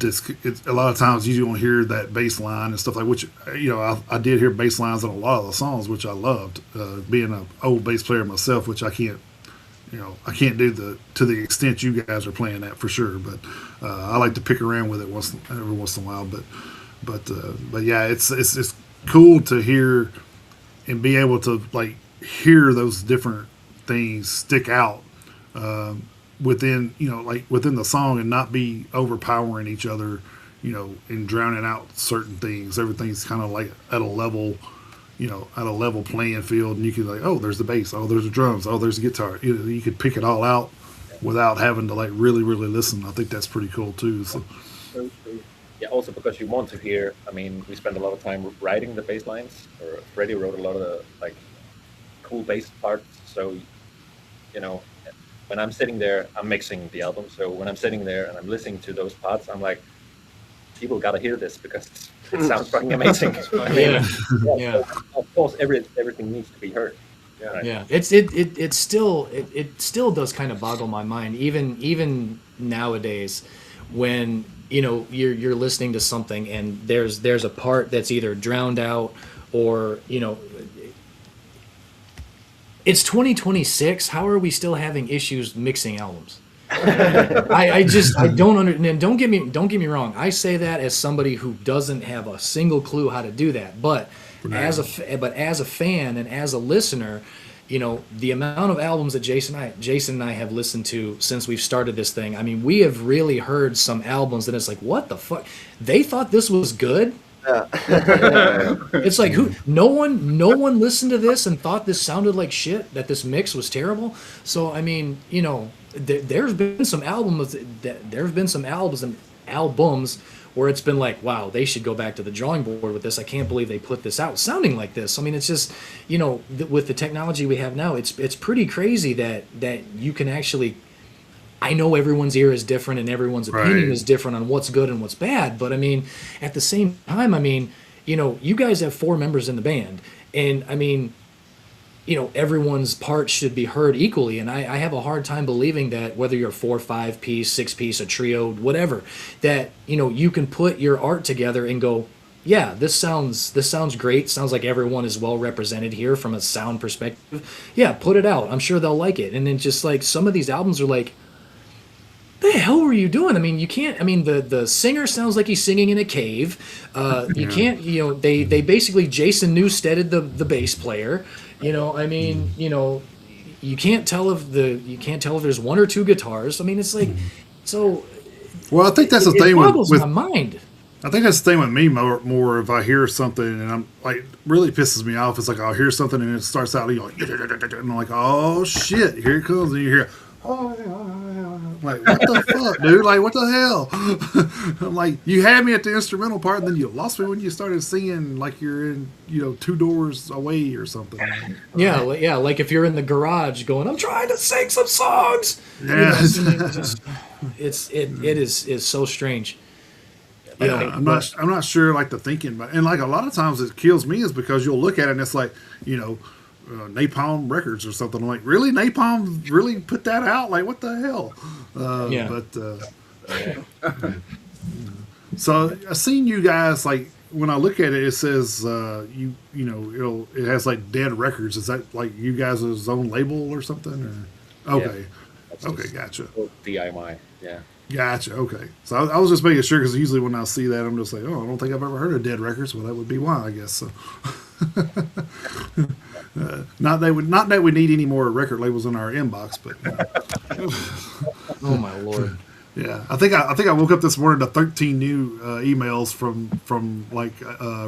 it's a lot of times you don't hear that bass line and stuff, like, which I did hear bass lines on a lot of the songs, which I loved, being an old bass player myself, which I can't do to the extent you guys are playing that, for sure, but I like to pick around with it every once in a while. But yeah, it's cool to hear and be able to like hear those different things stick out within within the song and not be overpowering each other, and drowning out certain things. Everything's kind of like at a level. At a level playing field, and you can like, oh, there's the bass, oh, there's the drums, oh, there's the guitar. You could pick it all out without having to like really, really listen. I think that's pretty cool too. So. Yeah, also because you want to hear. I mean, we spend a lot of time writing the bass lines, or Freddie wrote a lot of the like cool bass parts. So, when I'm sitting there, I'm mixing the album. So when I'm sitting there and I'm listening to those parts, I'm like, people gotta hear this because it sounds fucking amazing. Yeah. Of course, everything needs to be heard. Yeah. Right. Yeah. It still does kind of boggle my mind, even nowadays, when you're listening to something and there's a part that's either drowned out or it's 2026. How are we still having issues mixing albums? I don't understand. Don't get me wrong. I say that as somebody who doesn't have a single clue how to do that. But as a fan and as a listener, the amount of albums that Jason and I have listened to since we've started this thing. I mean, we have really heard some albums that it's like, what the fuck? They thought this was good. Yeah. It's like no one listened to this and thought this sounded like shit, that this mix was terrible. So I mean, there's been some albums and albums where it's been like, wow, they should go back to the drawing board with this. I can't believe they put this out sounding like this. I mean, it's just, with the technology we have now, it's pretty crazy that you can actually. I know everyone's ear is different and everyone's opinion is different on what's good and what's bad, but I mean, at the same time, I mean, you guys have 4 members in the band, and I mean, everyone's part should be heard equally, and I have a hard time believing that whether you're 4, 5 piece, 6 piece, a trio, whatever, that you can put your art together and go, yeah, this sounds great. Sounds like everyone is well represented here from a sound perspective. Yeah, put it out. I'm sure they'll like it. And then just like some of these albums are like, the hell were you doing? I mean, you can't. I mean, the singer sounds like he's singing in a cave. You can't. They basically Jason Newsteaded the bass player. I mean, you can't tell if there's 1 or 2 guitars. I mean, it's like so. Well, I think that's the thing it boggles with my mind. I think that's the thing with me more if I hear something and I'm like really pisses me off. It's like I'll hear something and it starts out and I'm like, oh shit, here it comes, and you hear. Like, what the fuck, dude? Like, what the hell? I'm like, you had me at the instrumental part, and then you lost me when you started singing like you're in, 2 doors away or something. Yeah, like if you're in the garage going, I'm trying to sing some songs. Yeah, it is so strange. Yeah, I'm not sure like the thinking, but and like a lot of times it kills me is because you'll look at it and it's like, Napalm Records or something. I'm like, really? Napalm really put that out? Like, what the hell? So I seen you guys, like, when I look at it, it says, it has like Dead Records. Is that like you guys' own label or something? Or? Okay. Yeah, okay, gotcha. DIY, yeah. Gotcha, okay. So I was just making sure because usually when I see that, I'm just like, oh, I don't think I've ever heard of Dead Records. Well, that would be why, I guess. So. Not that we need any more record labels in our inbox, but oh my lord, yeah. I think I woke up this morning to 13 new emails from like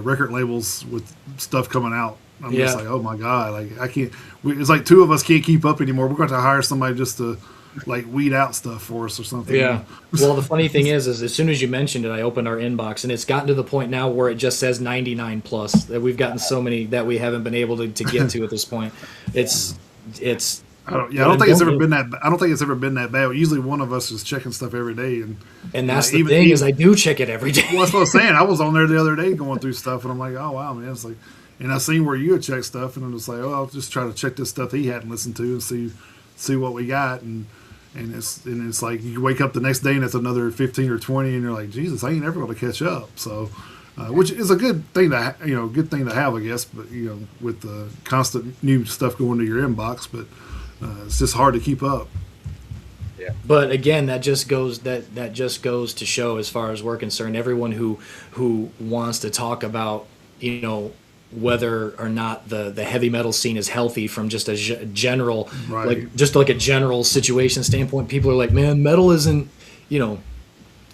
record labels with stuff coming out. I'm just like, oh my god, like I can't. It's like 2 of us can't keep up anymore. We're going to hire somebody just to like weed out stuff for us or something. Yeah. Well, the funny thing is as soon as you mentioned it, I opened our inbox and it's gotten to the point now where it just says 99 plus, that we've gotten so many that we haven't been able to get to at this point. It's I don't think it's ever been that bad. Usually one of us is checking stuff every day, and that's the thing is I do check it every day. Well, that's what I was saying. I was on there the other day going through stuff, and I'm like, oh wow, man. It's like, and I seen where you had checked stuff, and I'm just like, oh, I'll just try to check this stuff he hadn't listened to and see what we got, and it's like you wake up the next day and it's another 15 or 20, and you're like, Jesus, I ain't ever going to catch up. So, which is a good thing to have, I guess. But with the constant new stuff going to your inbox, but it's just hard to keep up. Yeah. But again, that just goes to show, as far as we're concerned, everyone who wants to talk about whether or not the heavy metal scene is healthy from just a general, like a general situation standpoint. People are like, man, metal isn't, no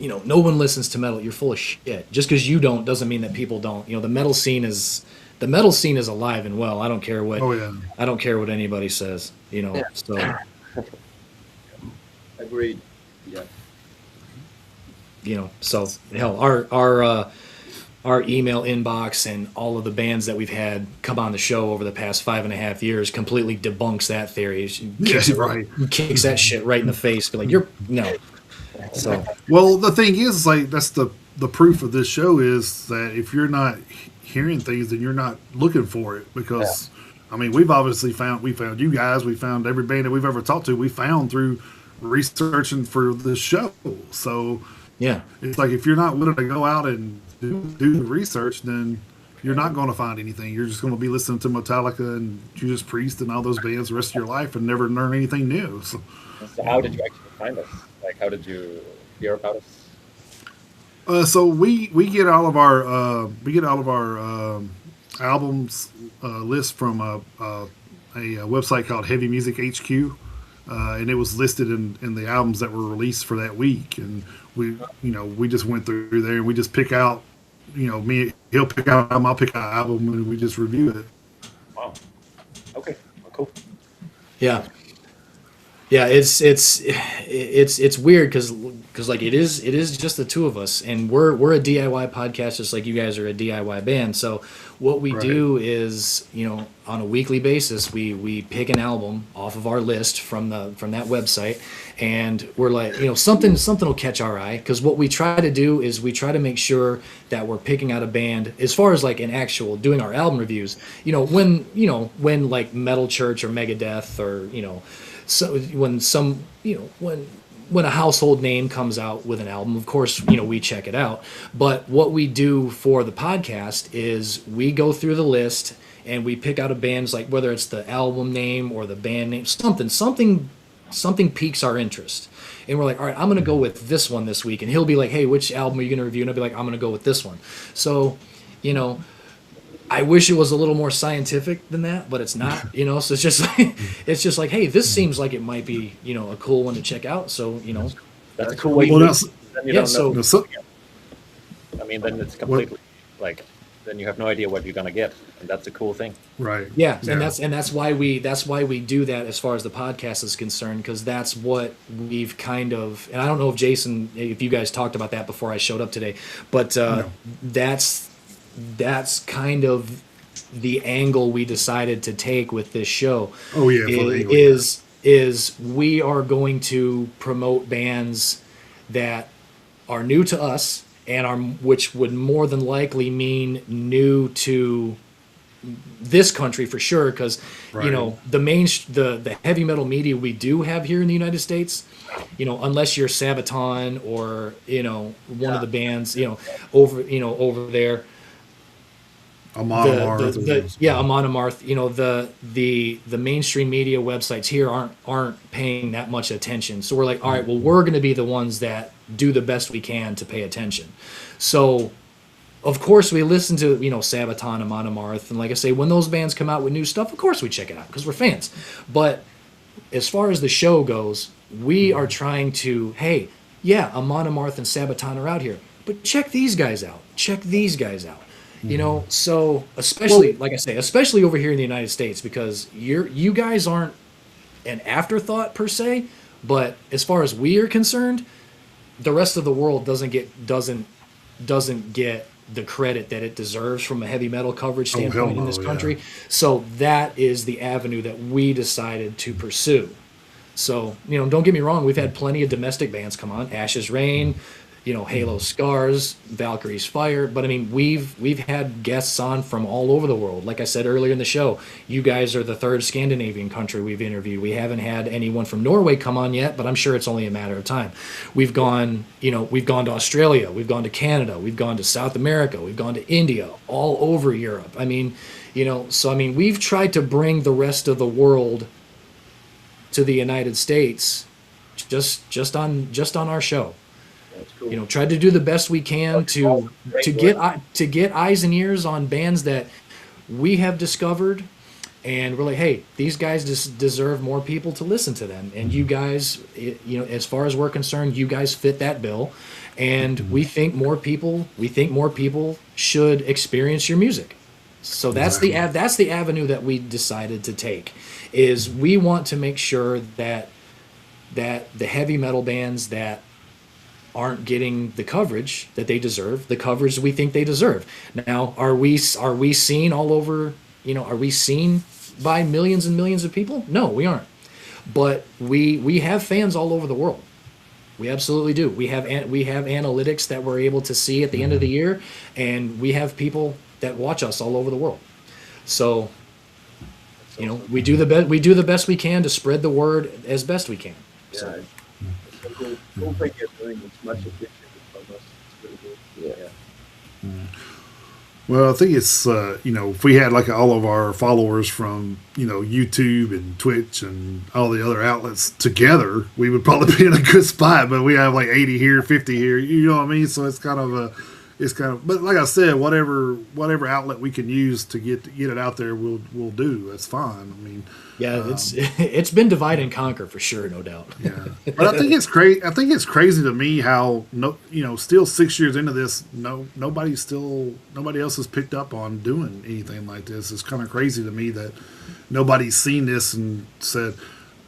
one listens to metal. You're full of shit. Just because you don't doesn't mean that people don't. The metal scene is alive and well. I don't care what. Oh yeah. I don't care what anybody says. So. Agreed. Yeah. So hell, our email inbox and all of the bands that we've had come on the show over the past 5.5 years completely debunks that theory. Kicks that shit right in the face. Be like, no. So well, the thing is, like, that's the proof of this show is that if you're not hearing things, then you're not looking for it. Because I mean, we've obviously found you guys, we found every band that we've ever talked to, we found through researching for this show. So yeah, it's like if you're not willing to go out and do the research, then you're not going to find anything. You're just going to be listening to Metallica and Judas Priest and all those bands the rest of your life and never learn anything new. So how did you actually find us? Like, how did you hear about us? So we get all of our albums list from a website called Heavy Music HQ, and it was listed in the albums that were released for that week. And we just went through there and we just pick out he'll pick out an album, I'll pick out an album, and we just review it. Wow. Okay. Well, cool. Yeah. Yeah, it's weird because like it is just the two of us, and we're a DIY podcast just like you guys are a DIY band. So what we do is, on a weekly basis we pick an album off of our list from that website, and we're like, something will catch our eye, because what we try to do is we try to make sure that we're picking out a band as far as like an actual doing our album reviews. When like Metal Church or Megadeth or so when a household name comes out with an album, of course, we check it out. But what we do for the podcast is we go through the list and we pick out a band's, like, whether it's the album name or the band name, something piques our interest. And we're like, all right, I'm going to go with this one this week. And he'll be like, hey, which album are you going to review? And I'll be like, I'm going to go with this one. So, I wish it was a little more scientific than that, but it's not, so it's just like, hey, this seems like it might be, a cool one to check out. So, that's a cool way. Well, Then you don't know. I mean, then it's completely then you have no idea what you're gonna get, and that's a cool thing. Right. Yeah. And that's why we do that as far as the podcast is concerned, because that's what we've kind of, and I don't know if you guys talked about that before I showed up today, but that's kind of the angle we decided to take with this show. Oh yeah, is we are going to promote bands that are new to us and which would more than likely mean new to this country for sure, because the heavy metal media we do have here in the United States, unless you're Sabaton or one of the bands over there. Amon Amarth. The mainstream media websites here aren't paying that much attention. So we're like, all right, well, we're going to be the ones that do the best we can to pay attention. So, of course, we listen to Sabaton, Amon Amarth, and like I say, when those bands come out with new stuff, of course we check it out because we're fans. But as far as the show goes, we are trying to, hey, yeah, Amon Amarth and Sabaton are out here, but check these guys out. So especially over here in the United States, because you guys aren't an afterthought per se, but as far as we are concerned, the rest of the world doesn't get the credit that it deserves from a heavy metal coverage standpoint in this country. Yeah. So that is the avenue that we decided to pursue. So, don't get me wrong, we've had plenty of domestic bands come on, Ashes Rain, Halo Scars, Valkyrie's Fire. But I mean, we've had guests on from all over the world. Like I said earlier in the show, you guys are the third Scandinavian country we've interviewed. We haven't had anyone from Norway come on yet, but I'm sure it's only a matter of time. We've gone to Australia, we've gone to Canada, we've gone to South America, we've gone to India, all over Europe. I mean, we've tried to bring the rest of the world to the United States just on our show. Cool. Tried to do the best we can to get eyes and ears on bands that we have discovered, and we're like, hey, these guys just deserve more people to listen to them, and you guys, as far as we're concerned, you guys fit that bill, and we think more people should experience your music. So that's the avenue that we decided to take. Is we want to make sure that the heavy metal bands that aren't getting the coverage that they deserve, the coverage we think they deserve. Now, are we seen all over, are we seen by millions and millions of people? No, we aren't. But we have fans all over the world. We absolutely do. We have analytics that we're able to see at the end of the year, and we have people that watch us all over the world. So, we do the best we can to spread the word as best we can. Yeah. So. Cool thing you're doing. It's much appreciated from us. It's really good. Yeah. Well, I think it's if we had like all of our followers from YouTube and Twitch and all the other outlets together, we would probably be in a good spot. But we have like 80 here, 50 here. You know what I mean? So it's kind of it's kind of, but like I said, whatever outlet we can use to get it out there, we'll do. That's fine. I mean, Yeah, it's been divide and conquer for sure, no doubt. yeah, but I think it's crazy. I think it's crazy to me how still 6 years into this, nobody else has picked up on doing anything like this. It's kind of crazy to me that nobody's seen this and said,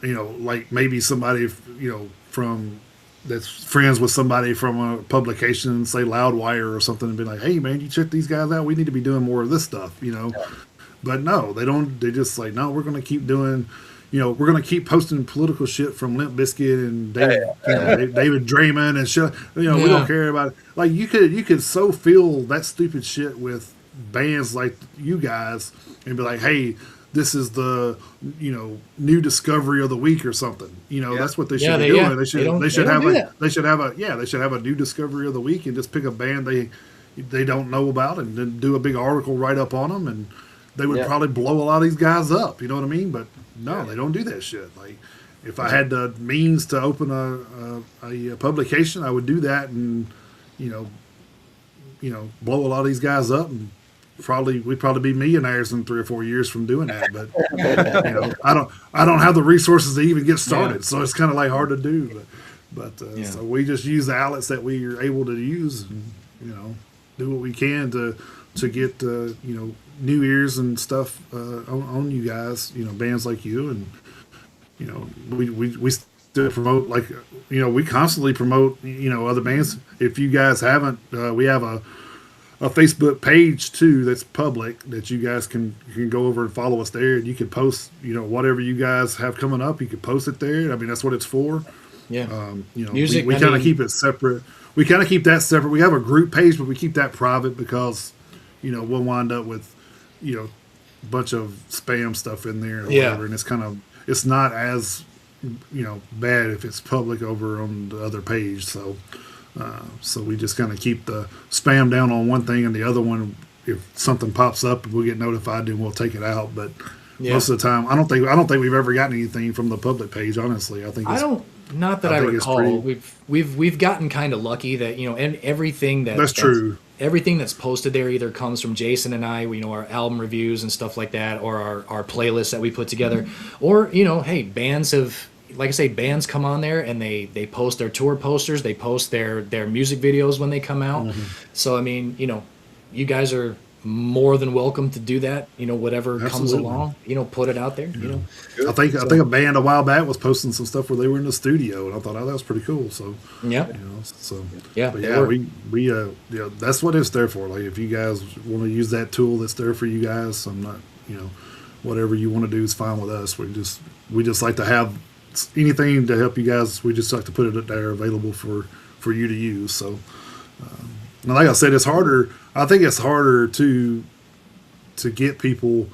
like maybe somebody, from that's friends with somebody from a publication, say Loudwire or something, and be like, hey man, you check these guys out. We need to be doing more of this stuff, But no, they don't. They just like, no, we're going to keep doing, we're going to keep posting political shit from Limp Bizkit and David Draymond and shit. We don't care about it. Like you could so feel that stupid shit with bands like you guys and be like, hey, this is the new discovery of the week or something. That's what they should be doing. They should have a new discovery of the week and just pick a band they don't know about and then do a big article write up on them, and they would probably blow a lot of these guys up. You know what I mean? But no, they don't do that shit. Like if I had the means to open a publication, I would do that and blow a lot of these guys up, and we'd probably be millionaires in 3 or 4 years from doing that. But I don't have the resources to even get started, so it's kind of like hard to do. But so we just use the outlets that we are able to use, and do what we can to get new ears and stuff on you guys, bands like you, and we still promote, like we constantly promote other bands. If you guys haven't, we have a Facebook page too that's public that you guys can go over and follow us there, and you can post whatever you guys have coming up. You can post it there. I mean, that's what it's for. Music, we kind of keep it separate. We kind of keep that separate. We have a group page, but we keep that private because we'll wind up with a bunch of spam stuff in there or whatever, and it's not as bad if it's public over on the other page. So we just kind of keep the spam down on one thing, and the other one, if something pops up, we'll get notified and we'll take it out. But most of the time, I don't think we've ever gotten anything from the public page. Honestly, I think not that I recall. We've gotten kind of lucky that and everything that's true. Everything that's posted there either comes from Jason and I, our album reviews and stuff like that, or our playlists that we put together, or hey, bands have. Like I say, bands come on there and they post their tour posters, they post their music videos when they come out. Mm-hmm. So I mean, you guys are more than welcome to do that. Whatever comes along, put it out there. I think a band a while back was posting some stuff where they were in the studio, and I thought, that was pretty cool. So we that's what it's there for. Like if you guys want to use that tool, that's there for you guys. I'm not, whatever you want to do is fine with us. We just like to have anything to help you guys. We just like to put it there available for you to use. So and like I said, it's harder. I think it's harder to get people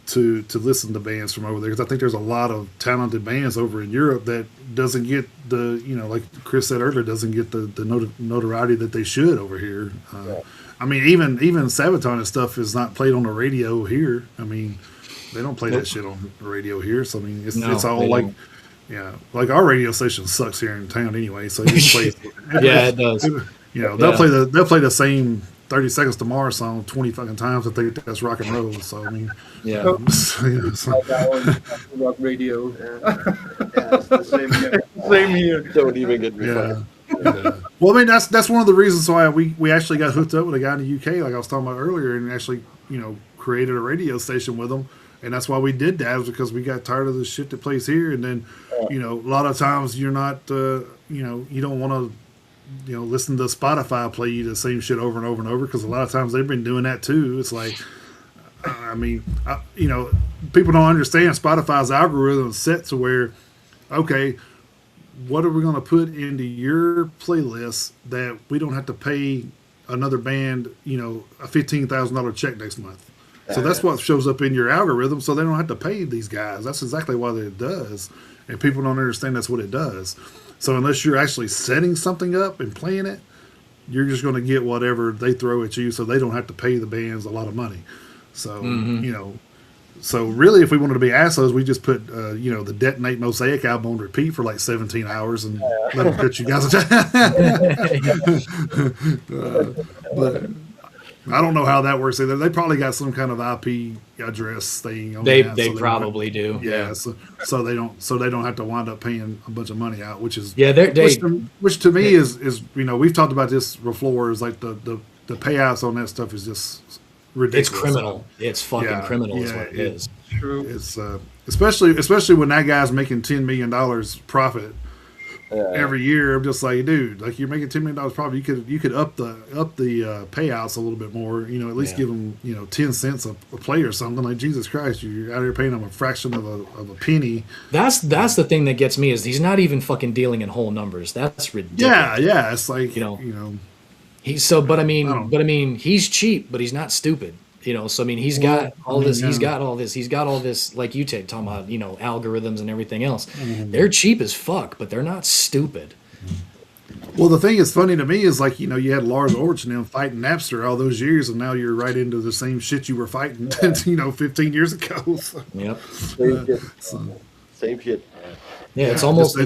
to listen to bands from over there, because I think there's a lot of talented bands over in Europe that doesn't get the like Chris said earlier, doesn't get the notoriety that they should over here. I mean, even Sabaton and stuff is not played on the radio here. I mean, they don't play that shit on the radio here. So I mean, it's all like, like our radio station sucks here in town anyway. So you play, it does. They'll play the same 30 Seconds to Mars song 20 fucking times. I think that's rock and roll. So I mean, rock radio. It's the same here. Same here. Don't even get me started. Well, I mean, that's one of the reasons why we actually got hooked up with a guy in the UK, like I was talking about earlier, and actually created a radio station with him. And that's why we did that, was because we got tired of the shit that plays here. And then, a lot of times you're not, you don't want to, listen to Spotify play you the same shit over and over and over, because a lot of times they've been doing that too. It's like, people don't understand Spotify's algorithm is set to where, okay, what are we going to put into your playlist that we don't have to pay another band, a $15,000 check next month? So that's what shows up in your algorithm, so they don't have to pay these guys. That's exactly what it does, and people don't understand that's what it does. So unless you're actually setting something up and playing it, you're just going to get whatever they throw at you, so they don't have to pay the bands a lot of money. So, So really, if we wanted to be assholes, we just put the Deadnate Mosaic album on repeat for like 17 hours and let them pitch you guys. But I don't know how that works either. They probably got some kind of IP address thing. On They that, probably do. Yeah, so they don't have to wind up paying a bunch of money out, which is which to me is we've talked about this before. Is like the payouts on that stuff is just ridiculous. It's criminal. It's fucking criminal. Is what it is. True. It's especially when that guy's making $10 million profit every year. I'm just like, dude, like you're making $10 million profit. You could up the payouts a little bit more. At least give them 10 cents a play or something. Like Jesus Christ, you're out here paying them a fraction of a penny. That's the thing that gets me is he's not even fucking dealing in whole numbers. That's ridiculous. Yeah. It's like but I mean, he's cheap, but he's not stupid. So I mean, he's got all this. He's got all this. Like you talking about, algorithms and everything else. Mm-hmm. They're cheap as fuck, but they're not stupid. Well, the thing that's funny to me is like you had Lars Ulrich and them fighting Napster all those years, and now you're right into the same shit you were fighting, 15 years ago. So. Yep. Same shit. Yeah, it's almost. They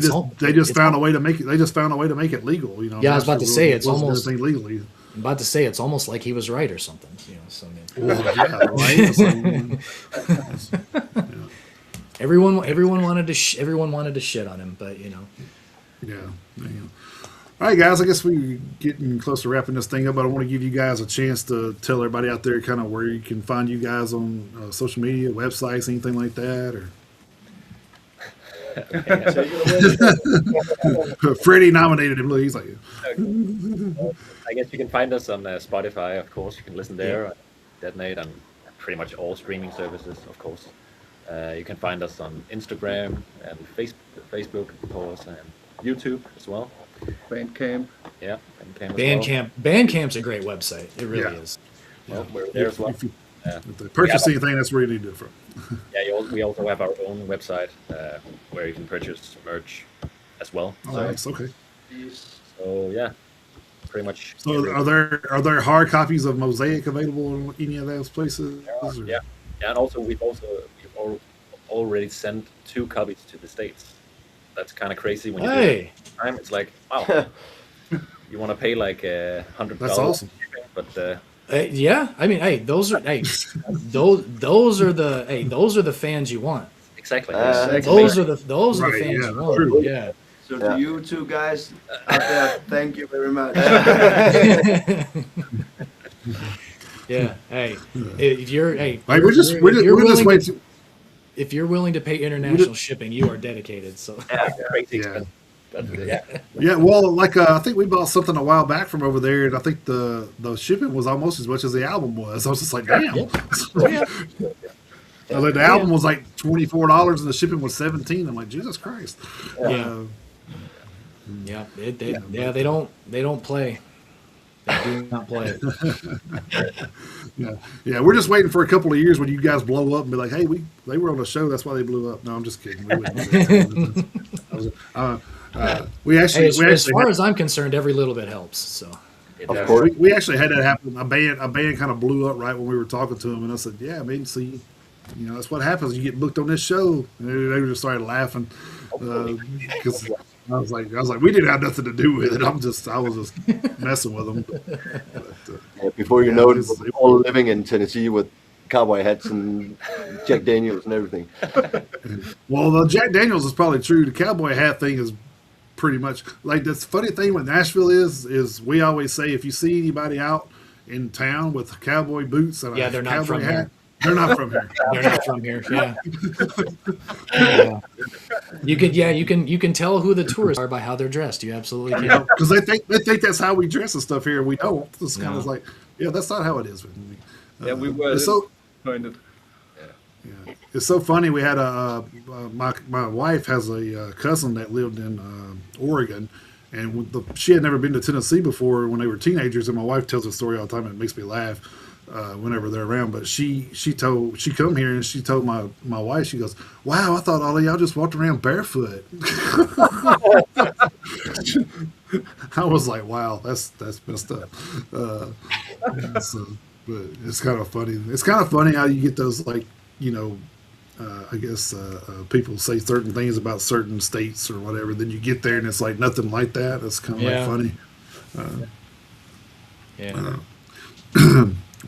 just found a way to make it. They just found a way to make it legal. Yeah, I was about to say it's almost legally. I'm about to say it's almost like he was right or something. So I mean, everyone wanted to shit on him, but Yeah. All right, guys. I guess we're getting close to wrapping this thing up, but I want to give you guys a chance to tell everybody out there kind of where you can find you guys on social media, websites, anything like that, or. Freddie nominated him. He's like, I guess you can find us on Spotify, of course. You can listen there, Deadnate, and pretty much all streaming services, of course. You can find us on Instagram and Facebook, of course, and YouTube as well. Bandcamp. Yeah, Bandcamp. Bandcamp's a great website. It really is. Well, we're there as well. If they purchase anything, that's where you need to do it from. We also have our own website where you can purchase merch as well. Nice. Okay. So yeah, pretty much. So are there hard copies of Mosaic available in any of those places? Yeah, and also we've already sent 2 copies to the States. That's kind of crazy when you do it. Time it's like, wow, you want to pay like $100. That's awesome. But yeah, I mean, those are those are the fans you want. Exactly. Those are the fans you want. True. Yeah. So to you two guys out there, thank you very much. Yeah. Hey, if you're if you're willing to pay international shipping, you are dedicated. So Crazy expensive. Yeah, well, like I think we bought something a while back from over there, and I think the shipping was almost as much as the album was. I was just like, damn. Like the album was like $24 and the shipping was $17. I'm like, Jesus Christ. They don't play. They do not play. Yeah. We're just waiting for a couple of years when you guys blow up and be like, hey, they were on a show, that's why they blew up. No, I'm just kidding. We wouldn't. As far as I'm concerned, every little bit helps. So. Of course. We actually had that happen. A band kind of blew up right when we were talking to them, and I said, "Yeah, I mean, see, that's what happens. You get booked on this show." And they just started laughing because I was like, we didn't have nothing to do with it. I was just messing with them. But, before you know it, we're all living in Tennessee with cowboy hats and Jack Daniels and everything. Well, the Jack Daniels is probably true. The cowboy hat thing is pretty much like the funny thing with Nashville is we always say if you see anybody out in town with cowboy boots and a they're not cowboy from hat, here. they're not from here. They're not from here. Yeah. You can tell who the tourists are by how they're dressed. You absolutely can. Because they think that's how we dress and stuff here. We don't. It's kind of like, that's not how it is. We were so disappointed. Yeah. It's so funny. We had my wife has a cousin that lived in Oregon, and she had never been to Tennessee before when they were teenagers. And my wife tells a story all the time. And it makes me laugh whenever they're around. But she come here and she told my wife, she goes, "Wow, I thought all of y'all just walked around barefoot." I was like, "Wow, that's messed up." But it's kind of funny. It's kind of funny how you get those like you know, I guess people say certain things about certain states or whatever. Then you get there and it's like nothing like that. It's kind of Yeah. like funny. Yeah.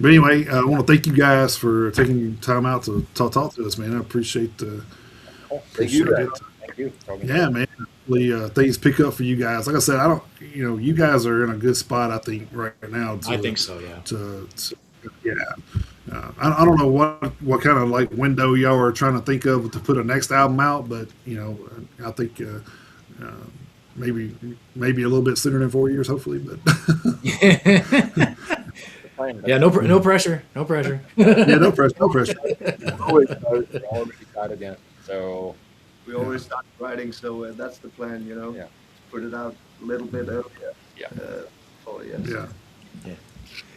But anyway, I want to thank you guys for taking time out to talk to us, man. I appreciate Thank you. it. Thank you. Yeah, man. Hopefully, things pick up for you guys. Like I said, I don't. You know, you guys are in a good spot, I think, right now. I think so. Yeah. Yeah. I don't know what kind of like window y'all are trying to think of to put a next album out, but you know, I think maybe a little bit sooner than 4 years, hopefully. But Yeah. No pressure. No pressure. yeah, no pressure. No pressure. Always already started, yeah. So We always start writing, so that's the plan, you know. Yeah. Put it out a little bit earlier. Yeah. For yes.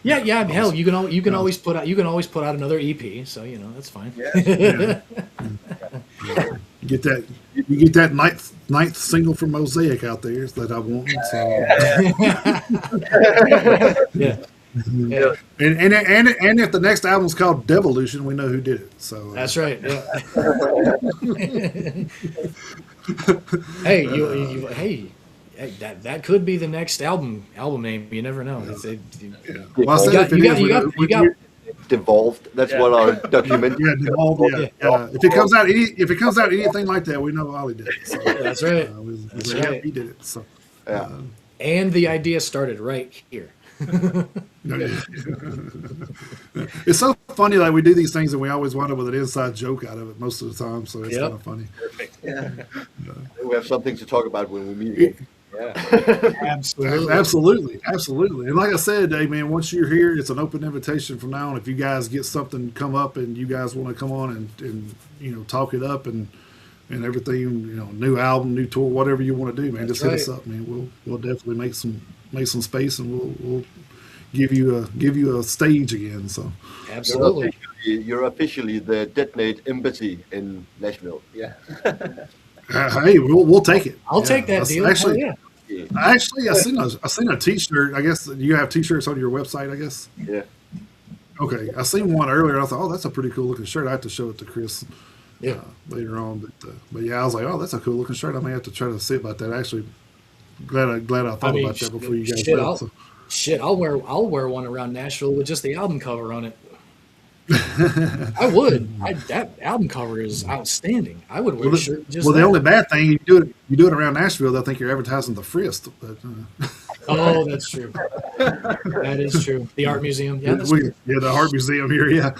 Yeah. Yeah. Hell, you can always put out another EP. So you know that's fine. Yeah. You get that ninth single from Mosaic out there that I want. So. Yeah. Yeah. And if the next album's called Devolution, we know who did it. So That's right. Yeah. Hey, hey, that could be the next album name. You never know. Well, I said if it is, you got Devolved. That's what our document. Yeah, Devolve, yeah. If it comes out anything like that, we know Ollie did it. So, That's right. That's right. He did it. So, Yeah. And the idea started right here. It's so funny, like we do these things and we always wind up with an inside joke out of it most of the time. So it's Yep. kind of funny. Yeah. We have something to talk about when we meet again. yeah. Absolutely. Absolutely. And like I said, Dave, man, once you're here, it's an open invitation from now on. If you guys get something come up and you guys want to come on and you know talk it up and everything, you know, new album, new tour, whatever you want to do, man, just hit us up, man. We'll definitely make some space and we'll give you a stage again. So Absolutely. You're officially the Deadnate embassy in Nashville. Yeah. hey, we'll take it. I'll take that deal. Actually, Hell yeah. I seen a T-shirt. I guess you have T-shirts on your website. I guess. Yeah. Okay, I seen one earlier. I thought, oh, that's a pretty cool looking shirt. I have to show it to Chris Yeah. later on. But yeah, I was like, oh, that's a cool looking shirt. I may have to try to see about that. Actually, glad I thought about that before you guys left. Shit, I'll wear one around Nashville with just the album cover on it. I would. That album cover is outstanding. I would wear a shirt just. Well, the only bad thing you do it around Nashville, they'll think you're advertising the Frist. But, Oh, that's true. That is true. The art museum. Yeah, that's true. Yeah, the art museum here. Yeah,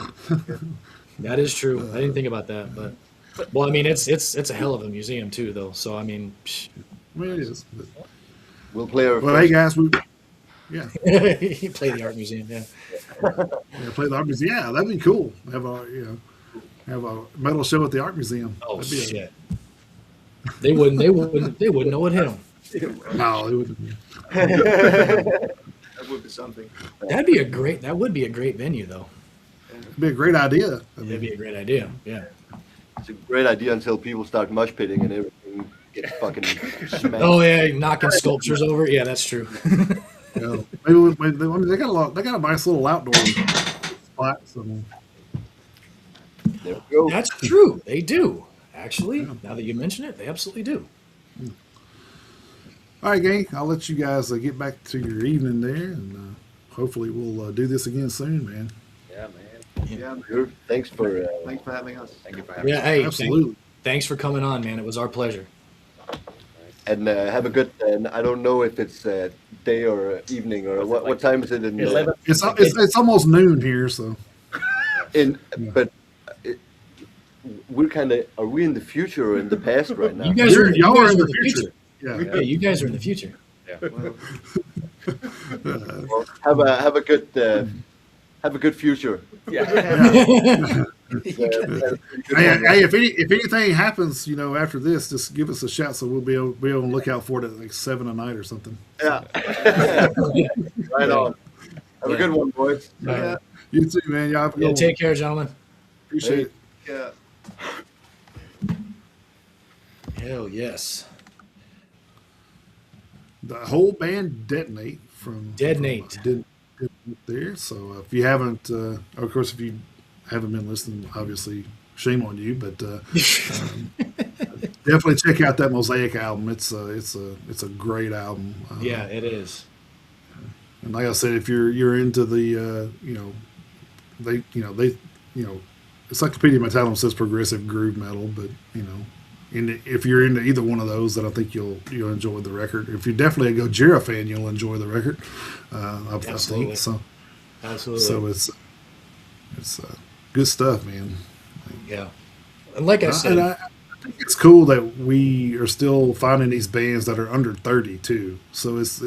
That is true. I didn't think about that, but well, I mean, it's a hell of a museum too, though. So I mean, well, it is. But, We'll play our well, hey guys, yeah, you play the art museum. Yeah. play the art museum. Yeah, that'd be cool. Have a metal show at the art museum. Oh That'd be shit. They wouldn't know what hit them. No, it would. That would be something. That would be a great venue, though. It'd be a great idea. That'd be a great idea. Yeah. It's a great idea until people start mosh pitting and everything gets fucking smashed. Oh yeah, knocking sculptures over. Yeah, that's true. Maybe they got a nice little outdoor spot. So. There we go. That's true. They do. Actually, now that you mention it, they absolutely do. All right, gang. I'll let you guys get back to your evening there, and hopefully we'll do this again soon, man. Yeah, man. Yeah. Sure. Thanks for Thanks for having us. Thank you for having Yeah. me. Hey, Absolutely. Thanks for coming on, man. It was our pleasure. and have a good. And I don't know if it's day or evening or what time is it in 11. It's almost noon here, so. But we're kind of. Are we in the future or in the past right now? You guys are Y'all are in in the future. Yeah. Yeah, you guys are in the future. Well, Well, have a good future. Yeah. Hey, if anything happens, after this, just give us a shout so we'll be able to look out for it at like 7 at night or something. Yeah. Right on. Have a good one, boys. yeah. You too, man. Y'all have a good one. Take care, gentlemen. Appreciate it. Yeah. Hell yes. The whole band Deadnate from Deadnate. Deadnate there. So if you haven't, of course, if you haven't been listening, obviously shame on you, but definitely check out that Mosaic album. It's a great album. Yeah, it is. And like I said, if you're into the Encyclopedia Metalheads says progressive groove metal, but if you're into either one of those, then I think you'll enjoy the record. If you're definitely a Gojira fan, you'll enjoy the record. I think so. Absolutely. So it's good stuff, man. Yeah, and like I said, I think it's cool that we are still finding these bands that are under 30 too. So it's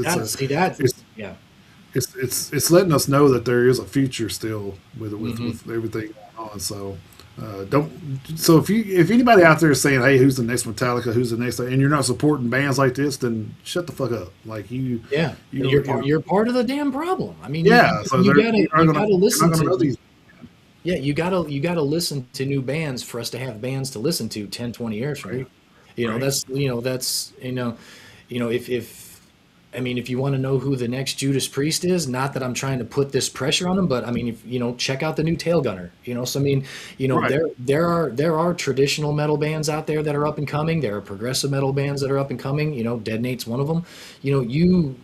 letting us know that there is a future still with everything going on. So if anybody out there is saying, hey, who's the next Metallica, who's the next, and you're not supporting bands like this, then shut the fuck up. Like you're part of the damn problem. I mean, you gotta listen to these. Yeah, you gotta listen to new bands for us to have bands to listen to 10, 20 years from now. If you want to know who the next Judas Priest is, not that I'm trying to put this pressure on them, but I mean, check out the new Tail Gunner. There are traditional metal bands out there that are up and coming. There are progressive metal bands that are up and coming. Deadnate's one of them. You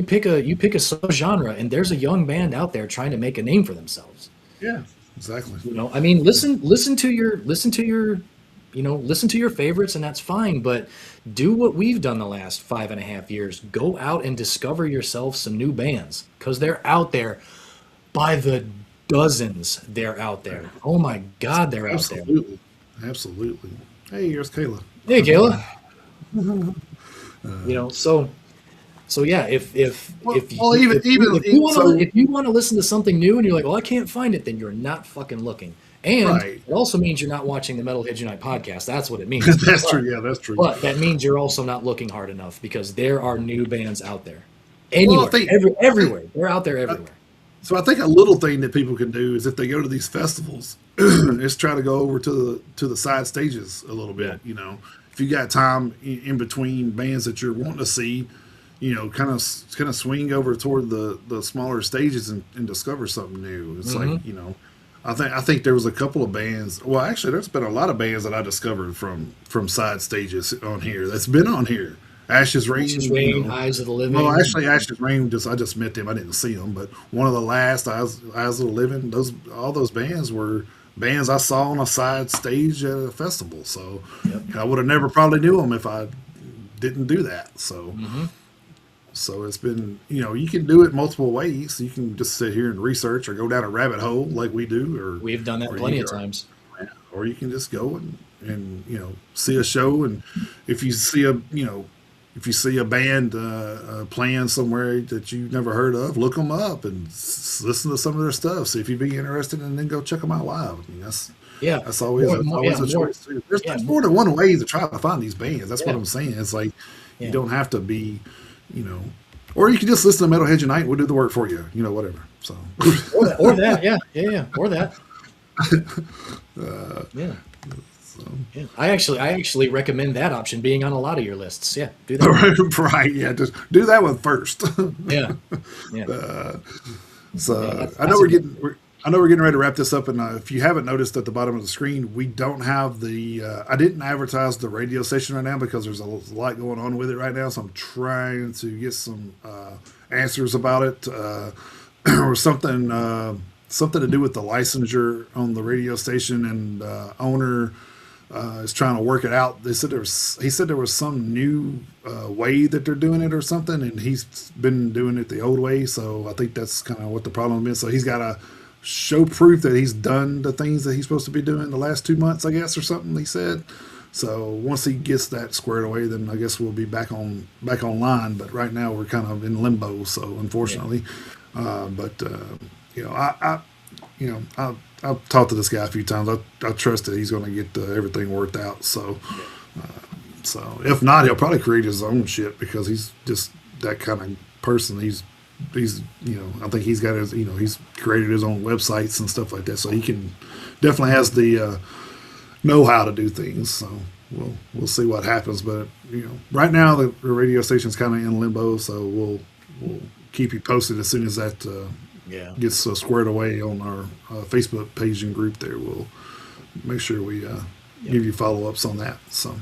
pick a subgenre, and there's a young band out there trying to make a name for themselves. Yeah. Exactly. Listen to your favorites, and that's fine. But do what we've done the last 5.5 years. Go out and discover yourself some new bands, because they're out there by the dozens. They're out there. Oh my God, they're out there. Absolutely. Hey, here's Kayla. Hey, Kayla. So yeah, if you want to listen to something new and you're like, well, I can't find it, then you're not fucking looking. And it also means you're not watching the Metalheads Unite podcast. That's what it means. That's true. Yeah, that's true. But that means you're also not looking hard enough, because there are new bands out there. Anywhere, everywhere. They're out there everywhere. So I think a little thing that people can do is, if they go to these festivals, is try to go over to the side stages a little bit. If you got time in between bands that you're wanting to see, kind of swing over toward the smaller stages and discover something new. It's like, I think there was a couple of bands. Well, actually, there's been a lot of bands that I discovered from side stages on here. That's been on here. Ashes Rain, Eyes of the Living. Well, actually, Ashes Rain. I just met them. I didn't see them, but one of the last Eyes of the Living. All those bands were bands I saw on a side stage at a festival. So I would have never probably knew them if I didn't do that. So. So it's been, you can do it multiple ways. You can just sit here and research, or go down a rabbit hole like we do. Or we've done that plenty of times. Or you can just go and see a show, and if you see a band playing somewhere that you've never heard of, look them up and listen to some of their stuff. See if you'd be interested, and then go check them out live. I mean, that's always a choice. There's more than one way to try to find these bands. That's what I'm saying. It's like you don't have to be. Or you can just listen to Metalheads Unite. We'll do the work for you. Whatever. So. or that, or that. I actually recommend that option being on a lot of your lists. Yeah, do that. Right. Yeah, just do that one first. Yeah. I know we're getting ready to wrap this up, and if you haven't noticed at the bottom of the screen, we don't have the. I didn't advertise the radio station right now because there's a lot going on with it right now, so I'm trying to get some answers about it, or something to do with the licensure on the radio station, and owner is trying to work it out. He said there was some new way that they're doing it or something, and he's been doing it the old way, so I think that's kind of what the problem is. So he's got to show proof that he's done the things that he's supposed to be doing the last 2 months, I guess, or something he said. So once he gets that squared away, then I guess we'll be back online. But right now we're kind of in limbo. So unfortunately, I've talked to this guy a few times. I trust that he's going to get everything worked out. So if not, he'll probably create his own shit, because he's just that kind of person. He's I think he's got he's created his own websites and stuff like that, so he definitely has the know-how to do things. So we'll see what happens, but right now the radio station's kind of in limbo, so we'll keep you posted as soon as that gets squared away on our Facebook page and group there. make sure we give you follow-ups on that. So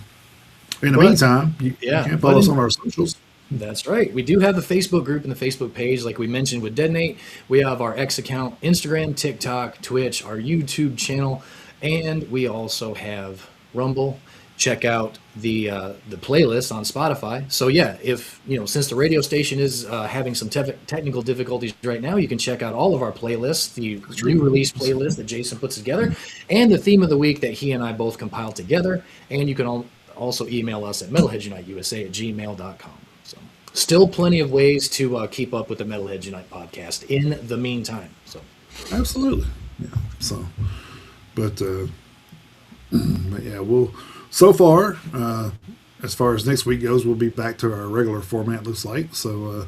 in the But- meantime, you can follow us on our socials. That's right. We do have the Facebook group and the Facebook page, like we mentioned with Deadnate. We have our X account, Instagram, TikTok, Twitch, our YouTube channel, and we also have Rumble. Check out the playlist on Spotify. So yeah, if since the radio station is having some technical difficulties right now, you can check out all of our playlists, the new release playlist that Jason puts together, and the theme of the week that he and I both compiled together. And you can also email us at metalheadsuniteusa@gmail.com. So still plenty of ways to keep up with the Metalheads Unite podcast in the meantime. So Absolutely. Yeah. So, but yeah, we'll. So far, as far as next week goes, we'll be back to our regular format. Looks like so.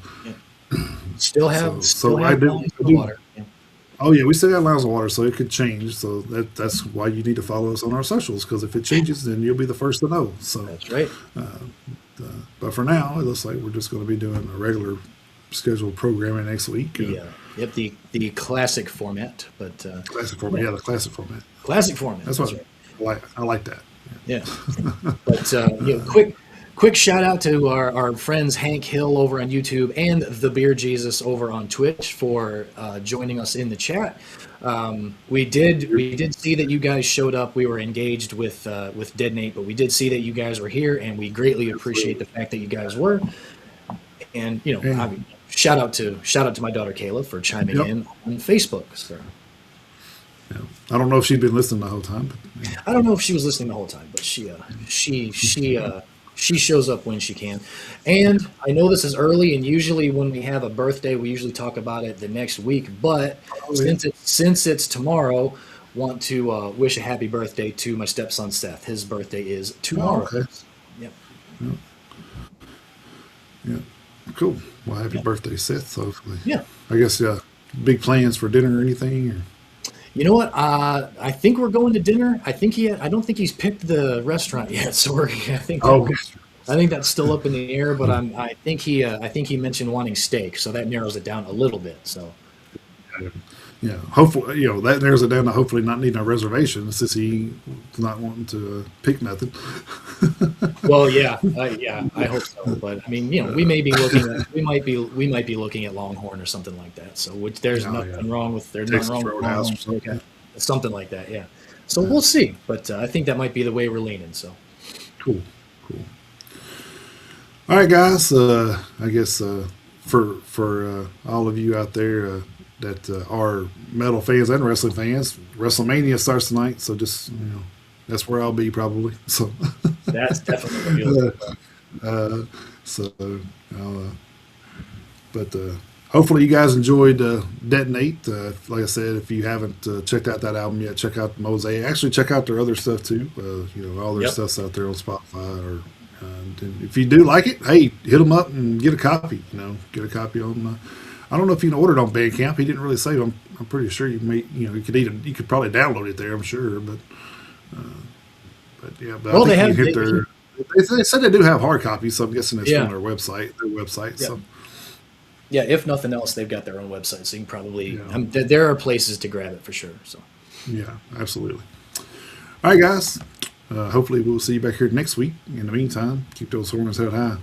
still have I do. lines in the water. Yeah. Oh yeah, we still got Lines of Water, so it could change. So that's why you need to follow us on our socials, because if it changes, then you'll be the first to know. So That's right. but for now, it looks like we're just going to be doing a regular scheduled programming next week. Yep, the classic format, but Classic format. Yeah, the classic format. classic format. That's what I like that. Yeah. But quick shout out to our friends Hank Hill over on YouTube and the Beer Jesus over on Twitch for joining us in the chat. We did see that you guys showed up. We were engaged with Deadnate, but we did see that you guys were here, and we greatly appreciate the fact that you guys were. And shout out to my daughter Kayla for chiming in on Facebook. So. Yeah. I don't know if she'd been listening the whole time. But, yeah. I don't know if she was listening the whole time, but she shows up when she can. And I know this is early, and usually when we have a birthday, we usually talk about it the next week. But since it's tomorrow, want to wish a happy birthday to my stepson Seth. His birthday is tomorrow. Oh, okay. Yep. Yeah. Cool. Well, happy birthday, Seth. Hopefully. Yeah. I guess big plans for dinner or anything? Or? You know what? I think we're going to dinner. I don't think he's picked the restaurant yet. So I think that's still up in the air. But I think he mentioned wanting steak, so that narrows it down a little bit. So. Yeah, hopefully, that narrows it down to hopefully not needing a reservation, since he's not wanting to pick nothing. Well, yeah, I hope so. But I mean, we might be looking at Longhorn or something like that. So there's nothing wrong with Roadhouse or something. Okay. Something like that. Yeah. So we'll see. But I think that might be the way we're leaning. So. Cool. All right, guys. I guess for all of you out there that are metal fans and wrestling fans, WrestleMania starts tonight. So just that's where I'll be probably. So that's definitely but hopefully you guys enjoyed Deadnate. Like I said, if you haven't checked out that album yet, check out Mosaic. Actually, check out their other stuff too. All their stuff's out there on Spotify. Or if you do like it, hey, hit them up and get a copy. Get a copy on. I don't know if you can order it on Bandcamp. He didn't really say. I'm pretty sure you could probably download it there. I'm sure, but yeah. But well, I think they said they do have hard copies, so I'm guessing it's from their website. Yeah. So. Yeah, if nothing else, they've got their own website, so you can probably. There are places to grab it for sure. So. Yeah, absolutely. All right, guys. Hopefully, we'll see you back here next week. In the meantime, keep those horns held high.